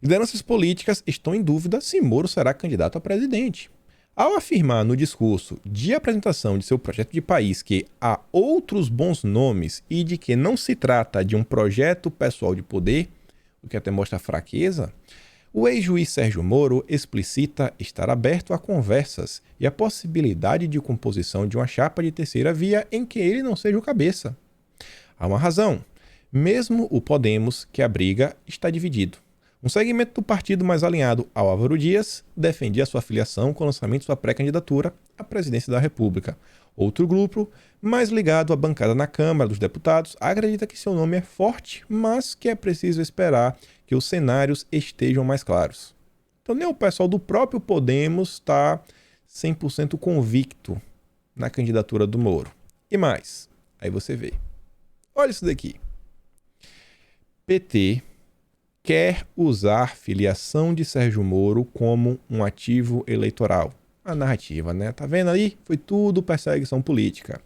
Lideranças políticas estão em dúvida se Moro será candidato a presidente. Ao afirmar no discurso de apresentação de seu projeto de país que há outros bons nomes e de que não se trata de um projeto pessoal de poder, o que até mostra fraqueza, o ex-juiz Sérgio Moro explicita estar aberto a conversas e a possibilidade de composição de uma chapa de terceira via em que ele não seja o cabeça. Há uma razão. Mesmo o Podemos, que abriga, está dividido. Um segmento do partido mais alinhado ao Álvaro Dias defendia sua filiação com o lançamento de sua pré-candidatura à presidência da República. Outro grupo, mais ligado à bancada na Câmara dos Deputados, acredita que seu nome é forte, mas que é preciso esperar que os cenários estejam mais claros. Então nem o pessoal do próprio Podemos está 100% convicto na candidatura do Moro. E mais, aí você vê. Olha isso daqui. PT quer usar filiação de Sérgio Moro como um ativo eleitoral. A narrativa, né? Tá vendo aí? Foi tudo perseguição política.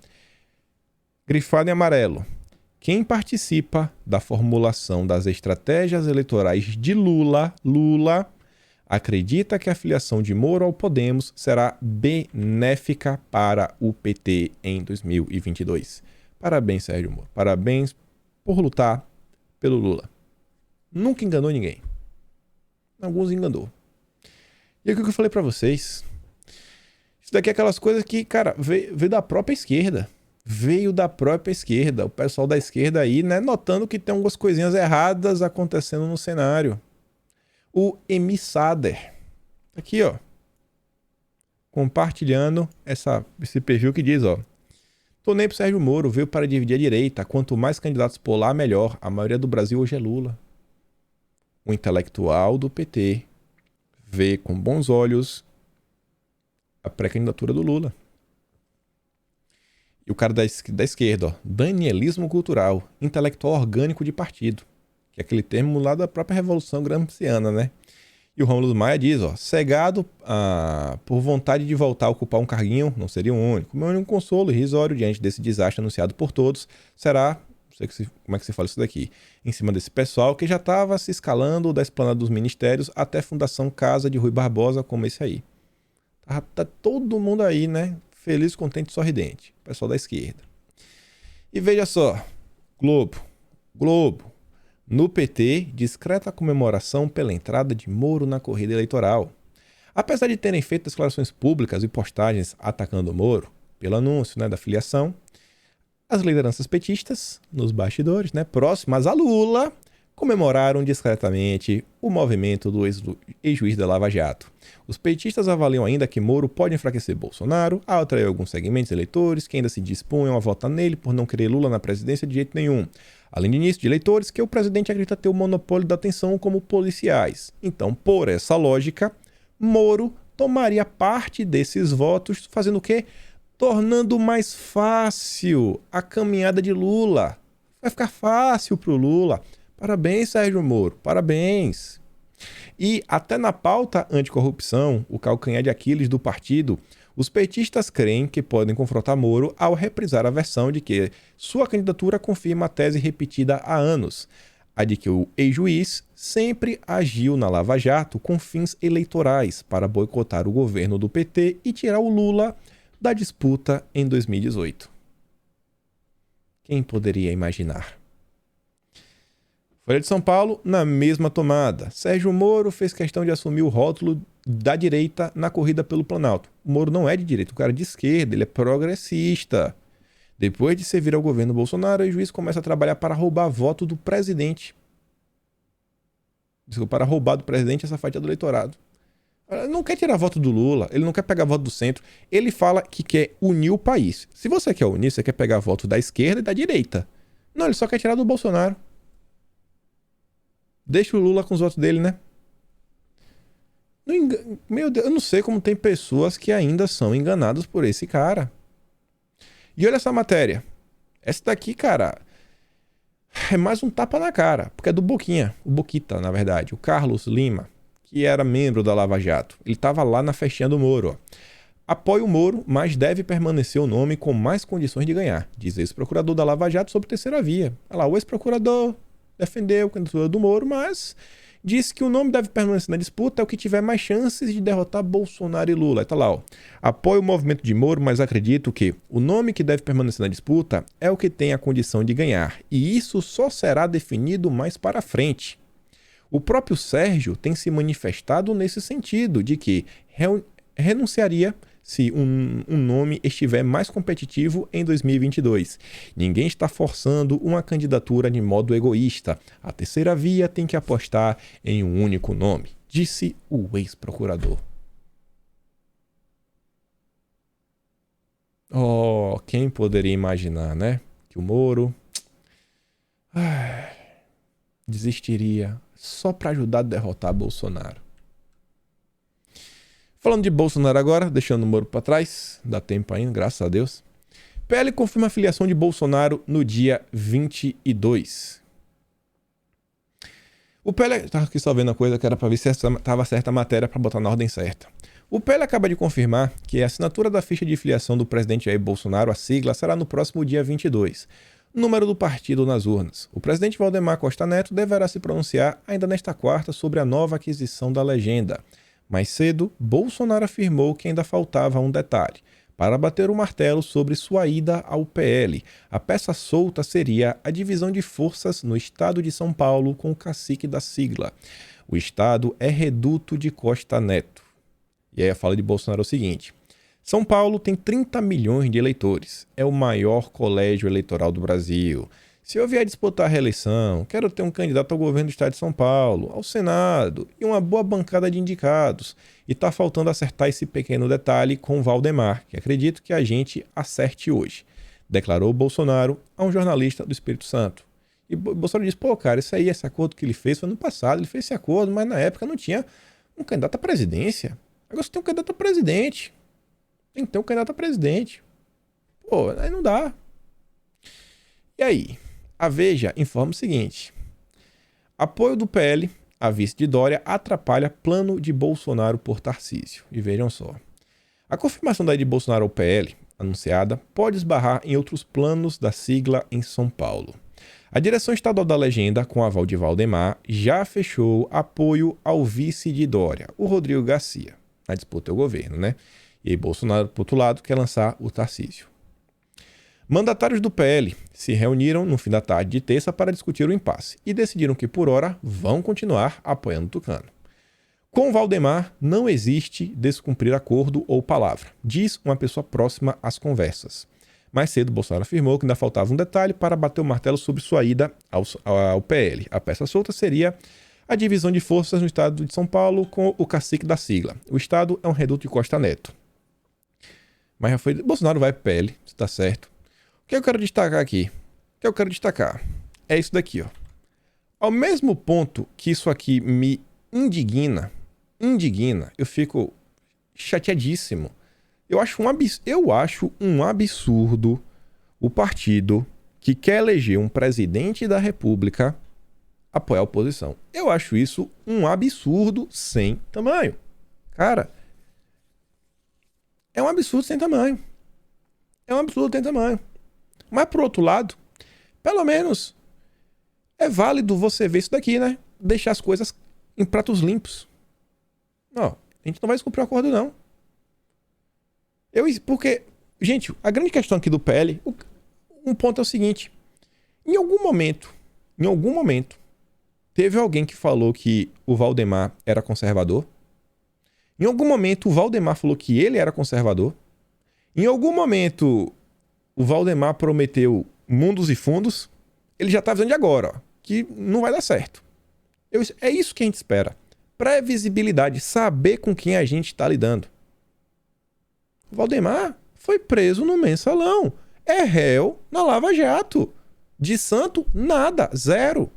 Grifado em amarelo. Quem participa da formulação das estratégias eleitorais de Lula, acredita que a filiação de Moro ao Podemos será benéfica para o PT em 2022. Parabéns, Sérgio Moro. Parabéns por lutar pelo Lula. Nunca enganou ninguém. Alguns enganou. E é o que eu falei pra vocês. Isso daqui é aquelas coisas que, cara, veio da própria esquerda. Veio da própria esquerda. O pessoal da esquerda aí, né, notando que tem algumas coisinhas erradas acontecendo no cenário. O Emi Sader. Aqui, ó. Compartilhando esse perfil que diz, ó. Tô nem pro Sérgio Moro, veio para dividir a direita. Quanto mais candidatos por lá, melhor. A maioria do Brasil hoje é Lula. O intelectual do PT vê com bons olhos a pré-candidatura do Lula. E o cara da esquerda, ó, danielismo cultural, intelectual orgânico de partido, que é aquele termo lá da própria Revolução Gramsciana, né? E o Rômulo Maia diz, ó, cegado por vontade de voltar a ocupar um carguinho, não seria o único. Meu único consolo irrisório diante desse desastre anunciado por todos será, não sei como é que se fala isso daqui, em cima desse pessoal que já estava se escalando da esplanada dos ministérios até a Fundação Casa de Rui Barbosa, como esse aí. Tá todo mundo aí, né? Feliz, contente, sorridente. Pessoal da esquerda. E veja só, Globo. No PT, discreta comemoração pela entrada de Moro na corrida eleitoral. Apesar de terem feito declarações públicas e postagens atacando o Moro, pelo anúncio, né, da filiação, As lideranças petistas, nos bastidores, né, próximas a Lula, comemoraram discretamente o movimento do ex-juiz da Lava Jato. Os petistas avaliam ainda que Moro pode enfraquecer Bolsonaro, atrair alguns segmentos eleitores que ainda se dispunham a votar nele por não querer Lula na presidência de jeito nenhum. Além disso, de eleitores que o presidente acredita ter o monopólio da atenção como policiais. Então, por essa lógica, Moro tomaria parte desses votos, fazendo o quê? Tornando mais fácil a caminhada de Lula. Vai ficar fácil para o Lula. Parabéns, Sérgio Moro, parabéns. E até na pauta anticorrupção, o calcanhar de Aquiles do partido, os petistas creem que podem confrontar Moro ao reprisar a versão de que sua candidatura confirma a tese repetida há anos, a de que o ex-juiz sempre agiu na Lava Jato com fins eleitorais para boicotar o governo do PT e tirar o Lula da disputa em 2018. Quem poderia imaginar? Folha de São Paulo, na mesma tomada. Sérgio Moro fez questão de assumir o rótulo da direita na corrida pelo Planalto. O Moro não é de direita, o cara é de esquerda, ele é progressista. Depois de servir ao governo Bolsonaro, o juiz começa a trabalhar para roubar voto do presidente. Desculpa, para roubar do presidente essa fatia do eleitorado. Ele não quer tirar voto do Lula, ele não quer pegar voto do centro. Ele fala que quer unir o país. Se você quer unir, você quer pegar voto da esquerda e da direita. Não, ele só quer tirar do Bolsonaro. Deixa o Lula com os votos dele, né? Meu Deus, eu não sei como tem pessoas que ainda são enganadas por esse cara. E olha essa matéria. Essa daqui, cara, é mais um tapa na cara. Porque é do Boquinha. O Boquita, na verdade. O Carlos Lima, que era membro da Lava Jato. Ele estava lá na festinha do Moro. Ó. Apoia o Moro, mas deve permanecer o nome com mais condições de ganhar. Diz ex-procurador da Lava Jato sobre terceira via. Olha lá, o ex-procurador defendeu a candidatura do Moro, mas disse que o nome deve permanecer na disputa é o que tiver mais chances de derrotar Bolsonaro e Lula. Tá lá, ó. Apoio o movimento de Moro, mas acredito que o nome que deve permanecer na disputa é o que tem a condição de ganhar. E isso só será definido mais para frente. O próprio Sérgio tem se manifestado nesse sentido, de que renunciaria se um nome estiver mais competitivo em 2022. Ninguém está forçando uma candidatura de modo egoísta. A terceira via tem que apostar em um único nome, disse o ex-procurador. Oh, quem poderia imaginar, né? Que o Moro desistiria só para ajudar a derrotar Bolsonaro. Falando de Bolsonaro agora, deixando o Moro para trás, dá tempo ainda, graças a Deus. PL confirma a filiação de Bolsonaro no dia 22. O PL... Estava aqui só vendo a coisa que era para ver se estava certa a matéria para botar na ordem certa. O PL acaba de confirmar que a assinatura da ficha de filiação do presidente Jair Bolsonaro, a sigla, será no próximo dia 22. Número do partido nas urnas. O presidente Valdemar Costa Neto deverá se pronunciar ainda nesta quarta sobre a nova aquisição da legenda. Mais cedo, Bolsonaro afirmou que ainda faltava um detalhe. Para bater o martelo sobre sua ida ao PL, a peça solta seria a divisão de forças no estado de São Paulo com o cacique da sigla. O estado é reduto de Costa Neto. E aí a fala de Bolsonaro é o seguinte: São Paulo tem 30 milhões de eleitores. É o maior colégio eleitoral do Brasil. Se eu vier disputar a reeleição, quero ter um candidato ao governo do estado de São Paulo, ao Senado e uma boa bancada de indicados. E tá faltando acertar esse pequeno detalhe com Valdemar, que acredito que a gente acerte hoje, declarou Bolsonaro a um jornalista do Espírito Santo. E Bolsonaro disse, pô, cara, isso aí, esse acordo que ele fez foi no passado, ele fez esse acordo, mas na época não tinha um candidato à presidência. Agora você tem um candidato a presidente. Tem que ter um candidato a presidente. Pô, aí não dá. E aí? A Veja informa o seguinte: apoio do PL a vice de Dória atrapalha plano de Bolsonaro por Tarcísio. E vejam só. A confirmação da ida de Bolsonaro ao PL, anunciada, pode esbarrar em outros planos da sigla em São Paulo. A direção estadual da legenda, com aval de Valdemar, já fechou apoio ao vice de Dória, o Rodrigo Garcia, na disputa ao governo, né? E aí Bolsonaro, por outro lado, quer lançar o Tarcísio. Mandatários do PL se reuniram no fim da tarde de terça para discutir o impasse e decidiram que, por hora, vão continuar apoiando Tucano. Com Valdemar, não existe descumprir acordo ou palavra, diz uma pessoa próxima às conversas. Mais cedo, Bolsonaro afirmou que ainda faltava um detalhe para bater o martelo sobre sua ida ao PL. A peça solta seria a divisão de forças no estado de São Paulo com o cacique da sigla. O estado é um reduto de Costa Neto. Mas já foi... Bolsonaro vai pro PL, isso tá certo. O que eu quero destacar aqui? O que eu quero destacar é isso daqui, ó. Ao mesmo ponto que isso aqui me indigna, eu fico chateadíssimo. Eu acho um absurdo o partido que quer eleger um presidente da República apoiar a oposição. Eu acho isso um absurdo sem tamanho. Cara, é um absurdo sem tamanho. É um absurdo sem tamanho. Mas, por outro lado, pelo menos é válido você ver isso daqui, né? Deixar as coisas em pratos limpos. Não, a gente não vai cumprir o acordo, não. Porque, gente, a grande questão aqui do PL, um ponto é o seguinte. Em algum momento, teve alguém que falou que o Valdemar era conservador. Em algum momento, o Valdemar falou que ele era conservador. Em algum momento, o Valdemar prometeu mundos e fundos. Ele já tá avisando de agora, ó, que não vai dar certo. É isso que a gente espera. Previsibilidade, saber com quem a gente está lidando. O Valdemar foi preso no mensalão. É réu na Lava Jato. De santo, nada. Zero.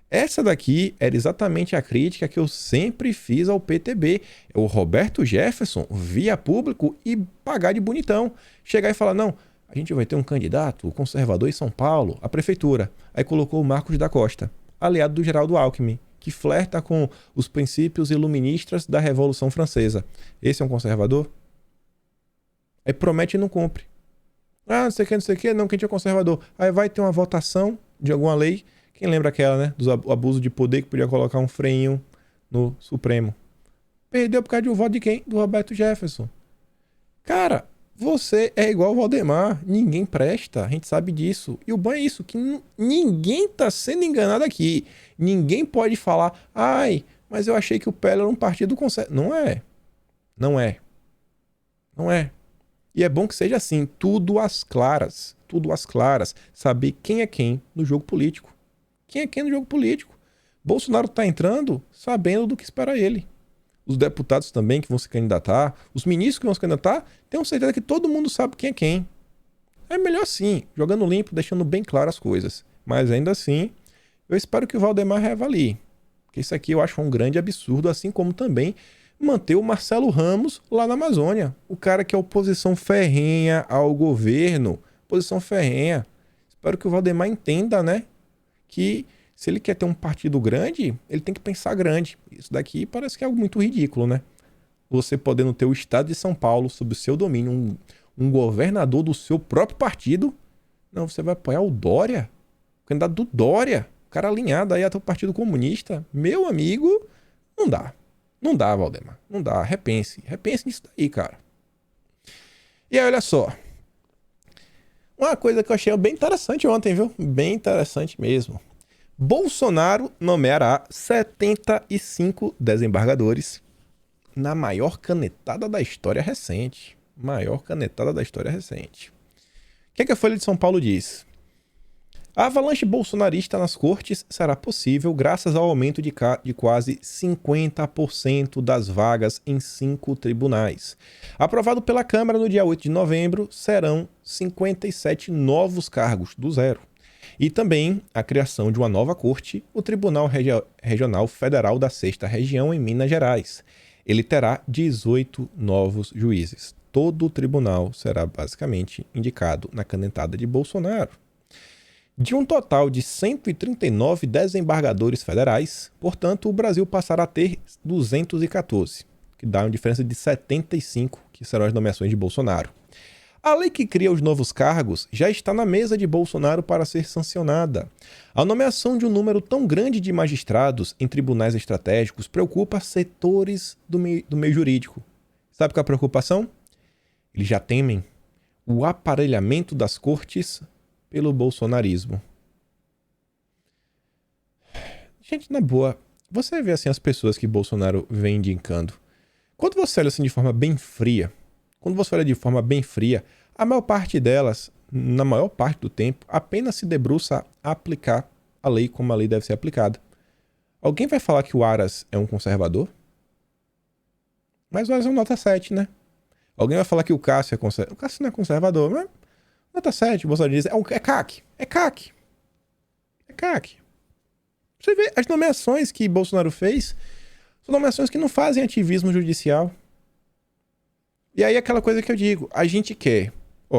Essa daqui era exatamente a crítica que eu sempre fiz ao PTB. O Roberto Jefferson, via público e pagar de bonitão. Chegar e falar, não, a gente vai ter um candidato conservador em São Paulo, a prefeitura. Aí colocou o Marcos da Costa, aliado do Geraldo Alckmin, que flerta com os princípios iluministas da Revolução Francesa. Esse é um conservador? Aí promete e não cumpre. Ah, não sei o que, não, que a gente é conservador. Aí vai ter uma votação de alguma lei. Quem lembra aquela, né? Do abuso de poder que podia colocar um freio no Supremo. Perdeu por causa de um voto de quem? Do Roberto Jefferson. Cara, você é igual o Valdemar. Ninguém presta. A gente sabe disso. E o bom é isso, que ninguém tá sendo enganado aqui. Ninguém pode falar, ai, mas eu achei que o PL era um partido conservador. Não é. E é bom que seja assim, tudo às claras. Saber quem é quem no jogo político. Bolsonaro tá entrando sabendo do que espera ele. Os deputados também que vão se candidatar, os ministros que vão se candidatar, tenham certeza que todo mundo sabe quem é quem. É melhor assim, jogando limpo, deixando bem claras as coisas. Mas ainda assim, eu espero que o Valdemar reavalie. Porque isso aqui eu acho um grande absurdo, assim como também manter o Marcelo Ramos lá na Amazônia. O cara que é oposição ferrenha ao governo. Oposição ferrenha. Espero que o Valdemar entenda, né? Que se ele quer ter um partido grande, ele tem que pensar grande. Isso daqui parece que é algo muito ridículo, né? Você podendo ter o estado de São Paulo sob o seu domínio, um governador do seu próprio partido. Não, você vai apoiar o Dória? O candidato do Dória. O cara alinhado aí até o Partido Comunista. Meu amigo, não dá. Não dá, Valdemar. Não dá. Repense nisso daí, cara. E aí, olha só. Uma coisa que eu achei bem interessante ontem, viu? Bem interessante mesmo. Bolsonaro nomeará 75 desembargadores na maior canetada da história recente. O que é que a Folha de São Paulo diz? A avalanche bolsonarista nas cortes será possível graças ao aumento de quase 50% das vagas em 5 tribunais. Aprovado pela Câmara no dia 8 de novembro, serão 57 novos cargos do zero. E também a criação de uma nova corte, o Tribunal Regional Federal da 6ª Região em Minas Gerais. Ele terá 18 novos juízes. Todo o tribunal será basicamente indicado na canetada de Bolsonaro. De um total de 139 desembargadores federais, portanto, o Brasil passará a ter 214, que dá uma diferença de 75, que serão as nomeações de Bolsonaro. A lei que cria os novos cargos já está na mesa de Bolsonaro para ser sancionada. A nomeação de um número tão grande de magistrados em tribunais estratégicos preocupa setores do meio jurídico. Sabe qual é a preocupação? Eles já temem o aparelhamento das cortes pelo bolsonarismo. Gente, na boa, você vê assim as pessoas que Bolsonaro vem indicando. Quando você olha assim de forma bem fria, a maior parte delas, na maior parte do tempo, apenas se debruça a aplicar a lei como a lei deve ser aplicada. Alguém vai falar que o Aras é um conservador? Mas o Aras é um nota 7, né? Alguém vai falar que o Cássio é conservador? O Cássio não é conservador, mas nota 7, o Bolsonaro diz, é CAC. É CAC. É CAC. Você vê, as nomeações que Bolsonaro fez são nomeações que não fazem ativismo judicial. E aí aquela coisa que eu digo, a gente quer,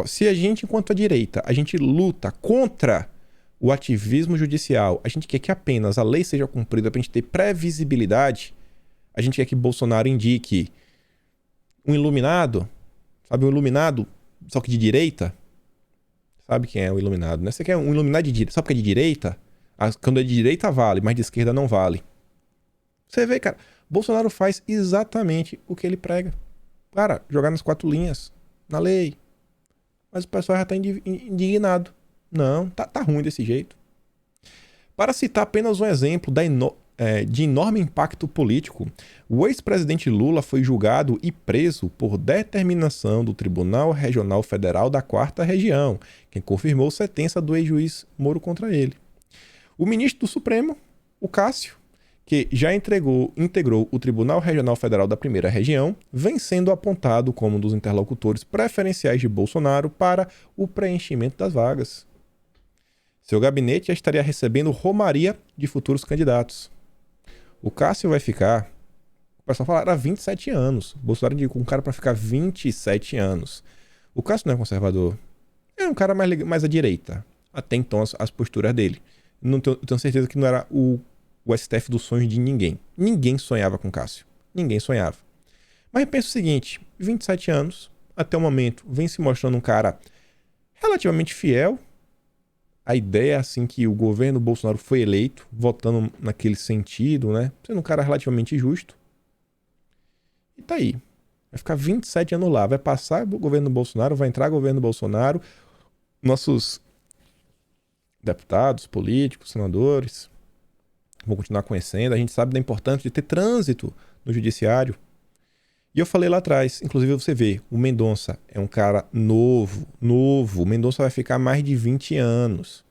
se a gente, enquanto a direita, a gente luta contra o ativismo judicial, a gente quer que apenas a lei seja cumprida pra gente ter previsibilidade, a gente quer que Bolsonaro indique um iluminado, sabe, um iluminado, só que de direita. Sabe quem é o iluminado, né? Você quer um iluminado de direita, só porque é de direita? Quando é de direita vale, mas de esquerda não vale. Você vê, cara, Bolsonaro faz exatamente o que ele prega. Cara, jogar nas 4 linhas, na lei. Mas o pessoal já tá indignado. Não, tá ruim desse jeito. Para citar apenas um exemplo de enorme impacto político, o ex-presidente Lula foi julgado e preso por determinação do Tribunal Regional Federal da 4ª Região, quem confirmou sentença do ex-juiz Moro contra ele. O ministro do Supremo, o Cássio, que já integrou o Tribunal Regional Federal da 1ª Região, vem sendo apontado como um dos interlocutores preferenciais de Bolsonaro para o preenchimento das vagas. Seu gabinete já estaria recebendo romaria de futuros candidatos. O Cássio vai ficar, o pessoal fala, era 27 anos. Bolsonaro indicou um cara para ficar 27 anos. O Cássio não é conservador. É um cara mais à direita. Até então as posturas dele. Eu tenho certeza que não era o STF dos sonhos de ninguém. Ninguém sonhava com Cássio. Ninguém sonhava. Mas eu penso o seguinte, 27 anos, até o momento, vem se mostrando um cara relativamente fiel. A ideia, assim, que o governo Bolsonaro foi eleito, votando naquele sentido, né? Sendo um cara relativamente justo. E tá aí. Vai ficar 27 anos lá. Vai passar o governo Bolsonaro, vai entrar o governo Bolsonaro. Nossos deputados, políticos, senadores vão continuar conhecendo. A gente sabe da importância de ter trânsito no judiciário. E eu falei lá atrás, inclusive você vê, o Mendonça é um cara novo. O Mendonça vai ficar mais de 20 anos.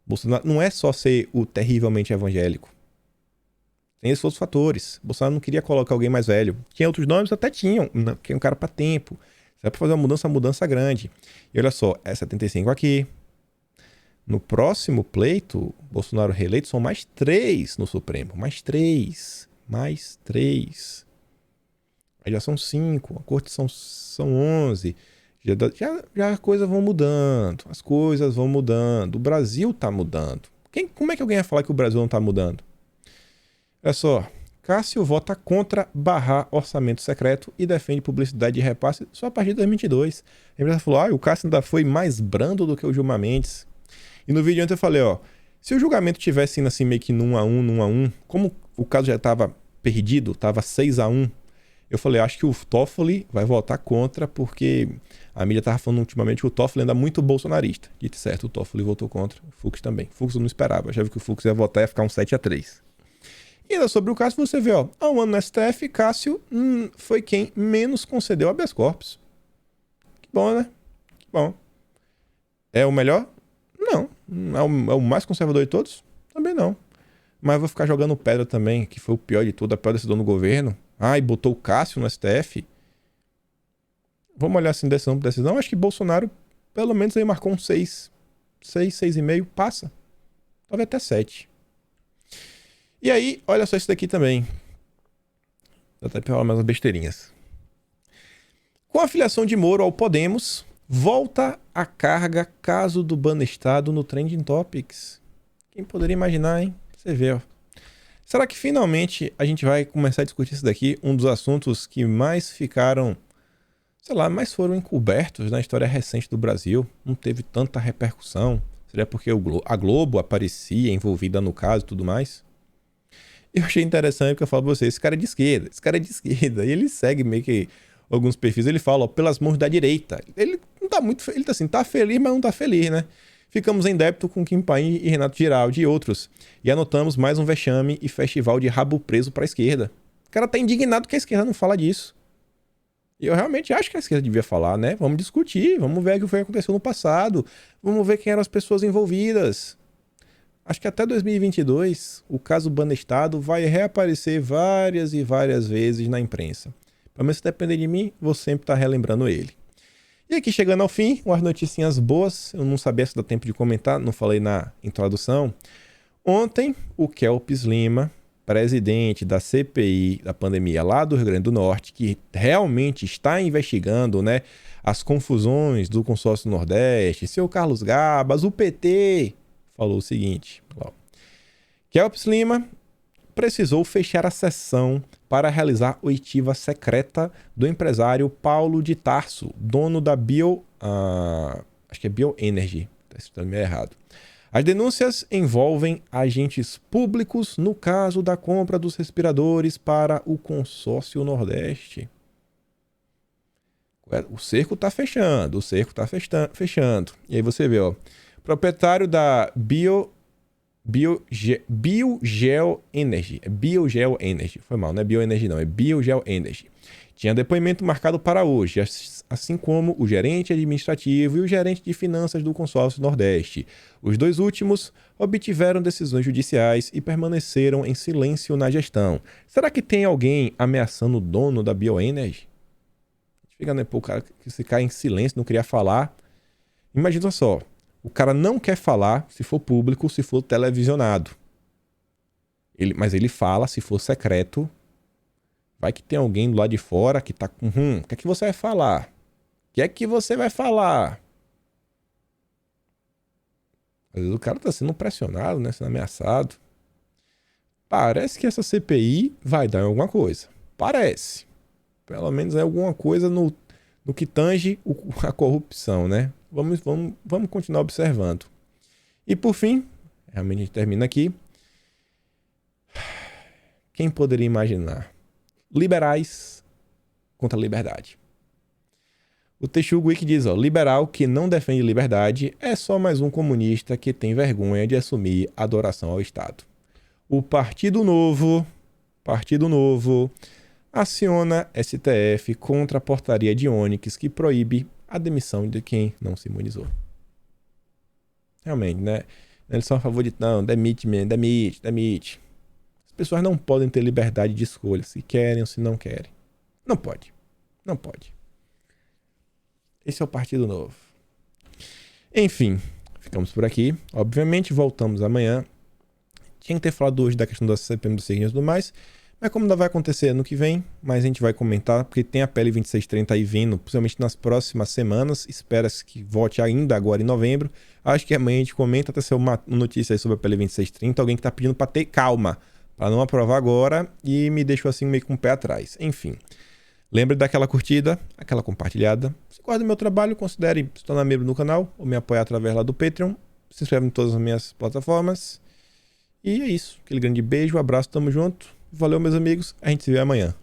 Bolsonaro não é só ser o terrivelmente evangélico. Tem esses outros fatores. Bolsonaro não queria colocar alguém mais velho. Tinha outros nomes, até tinham, que é um cara para tempo. Você vai pra fazer uma mudança grande. E olha só, é 75 aqui. No próximo pleito, Bolsonaro reeleito, são mais 3 no Supremo. Mais 3. Aí já são 5, a corte são 11. Já as coisas vão mudando. O Brasil tá mudando. Como é que alguém vai falar que o Brasil não tá mudando? Olha só. Cássio vota contra barrar orçamento secreto e defende publicidade de repasse só a partir de 2022. A empresa falou, o Cássio ainda foi mais brando do que o Gilmar Mendes. E no vídeo antes eu falei, se o julgamento tivesse indo assim meio que num a um, como o caso já tava perdido, tava 6-1, eu falei, acho que o Toffoli vai votar contra, porque a mídia tava falando ultimamente que o Toffoli anda muito bolsonarista. Dito certo, o Toffoli votou contra, o Fux também. O Fux eu não esperava, já vi que o Fux ia votar e ia ficar um 7-3. E ainda sobre o Cássio, você vê, há um ano no STF, Cássio foi quem menos concedeu habeas corpus. Que bom, né? Que bom. É o melhor? Não. É o mais conservador de todos? Também não. Mas eu vou ficar jogando pedra também, que foi o pior de tudo, a pior decisão do governo. E botou o Cássio no STF. Vamos olhar assim, decisão por decisão. Acho que Bolsonaro, pelo menos, aí marcou um 6,5, passa. Talvez até 7. E aí, olha só isso daqui também. Vou até falar mais umas besteirinhas. Com a filiação de Moro ao Podemos, volta a carga caso do Banestado no Trending Topics. Quem poderia imaginar, hein? Você vê, Será que finalmente a gente vai começar a discutir isso daqui? Um dos assuntos que mais ficaram, mais foram encobertos na história recente do Brasil. Não teve tanta repercussão. Seria porque a Globo aparecia envolvida no caso e tudo mais? Eu achei interessante porque eu falo pra você, esse cara é de esquerda. E ele segue meio que alguns perfis. Ele fala, pelas mãos da direita. Ele não tá muito... Ele tá assim, tá feliz, mas não tá feliz, né? Ficamos em débito com Kim Paim e Renato Giraldi e outros. E anotamos mais um vexame e festival de rabo preso pra esquerda. O cara tá indignado que a esquerda não fala disso. E eu realmente acho que a esquerda devia falar, né? Vamos discutir, vamos ver o que foi que aconteceu no passado, vamos ver quem eram as pessoas envolvidas. Acho que até 2022 o caso Banestado vai reaparecer várias e várias vezes na imprensa. Pelo menos se depender de mim, vou sempre estar relembrando ele. E aqui chegando ao fim, umas noticinhas boas. Eu não sabia se dá tempo de comentar, não falei na introdução. Ontem, o Kelps Lima, presidente da CPI da pandemia lá do Rio Grande do Norte, que realmente está investigando, né, as confusões do consórcio Nordeste, seu Carlos Gabas, o PT, falou o seguinte: ó, Kelps Lima precisou fechar a sessão para realizar oitiva secreta do empresário Paulo de Tarso, dono da acho que é Bioenergy, está escutando meio errado. As denúncias envolvem agentes públicos no caso da compra dos respiradores para o consórcio Nordeste. O cerco está fechando, fechando. E aí você vê, ó, proprietário da Biogel Energy. É Biogel Energy. Foi mal, não é Bioenergy não, é Biogel Energy. Tinha depoimento marcado para hoje, assim como o gerente administrativo e o gerente de finanças do consórcio Nordeste. Os dois últimos obtiveram decisões judiciais e permaneceram em silêncio na gestão. Será que tem alguém ameaçando o dono da Bioenergy? Fica, né, pô, o cara que se cai em silêncio, não queria falar. Imagina só. O cara não quer falar se for público, se for televisionado. Mas ele fala se for secreto. Vai que tem alguém do lado de fora que tá com... o que é que você vai falar? O que é que você vai falar? Às vezes o cara tá sendo pressionado, né? Sendo ameaçado. Parece que essa CPI vai dar em alguma coisa. Parece. Pelo menos é alguma coisa no que tange a corrupção, né? Vamos continuar observando. E por fim, realmente a gente termina aqui. Quem poderia imaginar? Liberais contra a liberdade. O Texugo Wiki diz, ó, liberal que não defende liberdade é só mais um comunista que tem vergonha de assumir adoração ao Estado. O Partido Novo aciona STF contra a portaria de Onyx que proíbe a demissão de quem não se imunizou. Realmente, né? Eles são a favor de... Não, demite. As pessoas não podem ter liberdade de escolha, se querem ou se não querem. Não pode. Esse é o Partido Novo. Enfim, ficamos por aqui. Obviamente, voltamos amanhã. Tinha que ter falado hoje da questão da CPM dos signos e tudo mais, mas como ainda vai acontecer ano que vem, mas a gente vai comentar, porque tem a PL 2630 aí vindo, possivelmente nas próximas semanas. Espera-se que volte ainda agora em novembro. Acho que amanhã a gente comenta, até ser uma notícia aí sobre a PL 2630, alguém que está pedindo para ter calma, para não aprovar agora, e me deixou assim meio com o pé atrás. Enfim, lembre daquela curtida, aquela compartilhada. Se gosta do meu trabalho, considere se tornar membro no canal ou me apoiar através lá do Patreon. Se inscreve em todas as minhas plataformas. E é isso. Aquele grande beijo, abraço, tamo junto. Valeu, meus amigos. A gente se vê amanhã.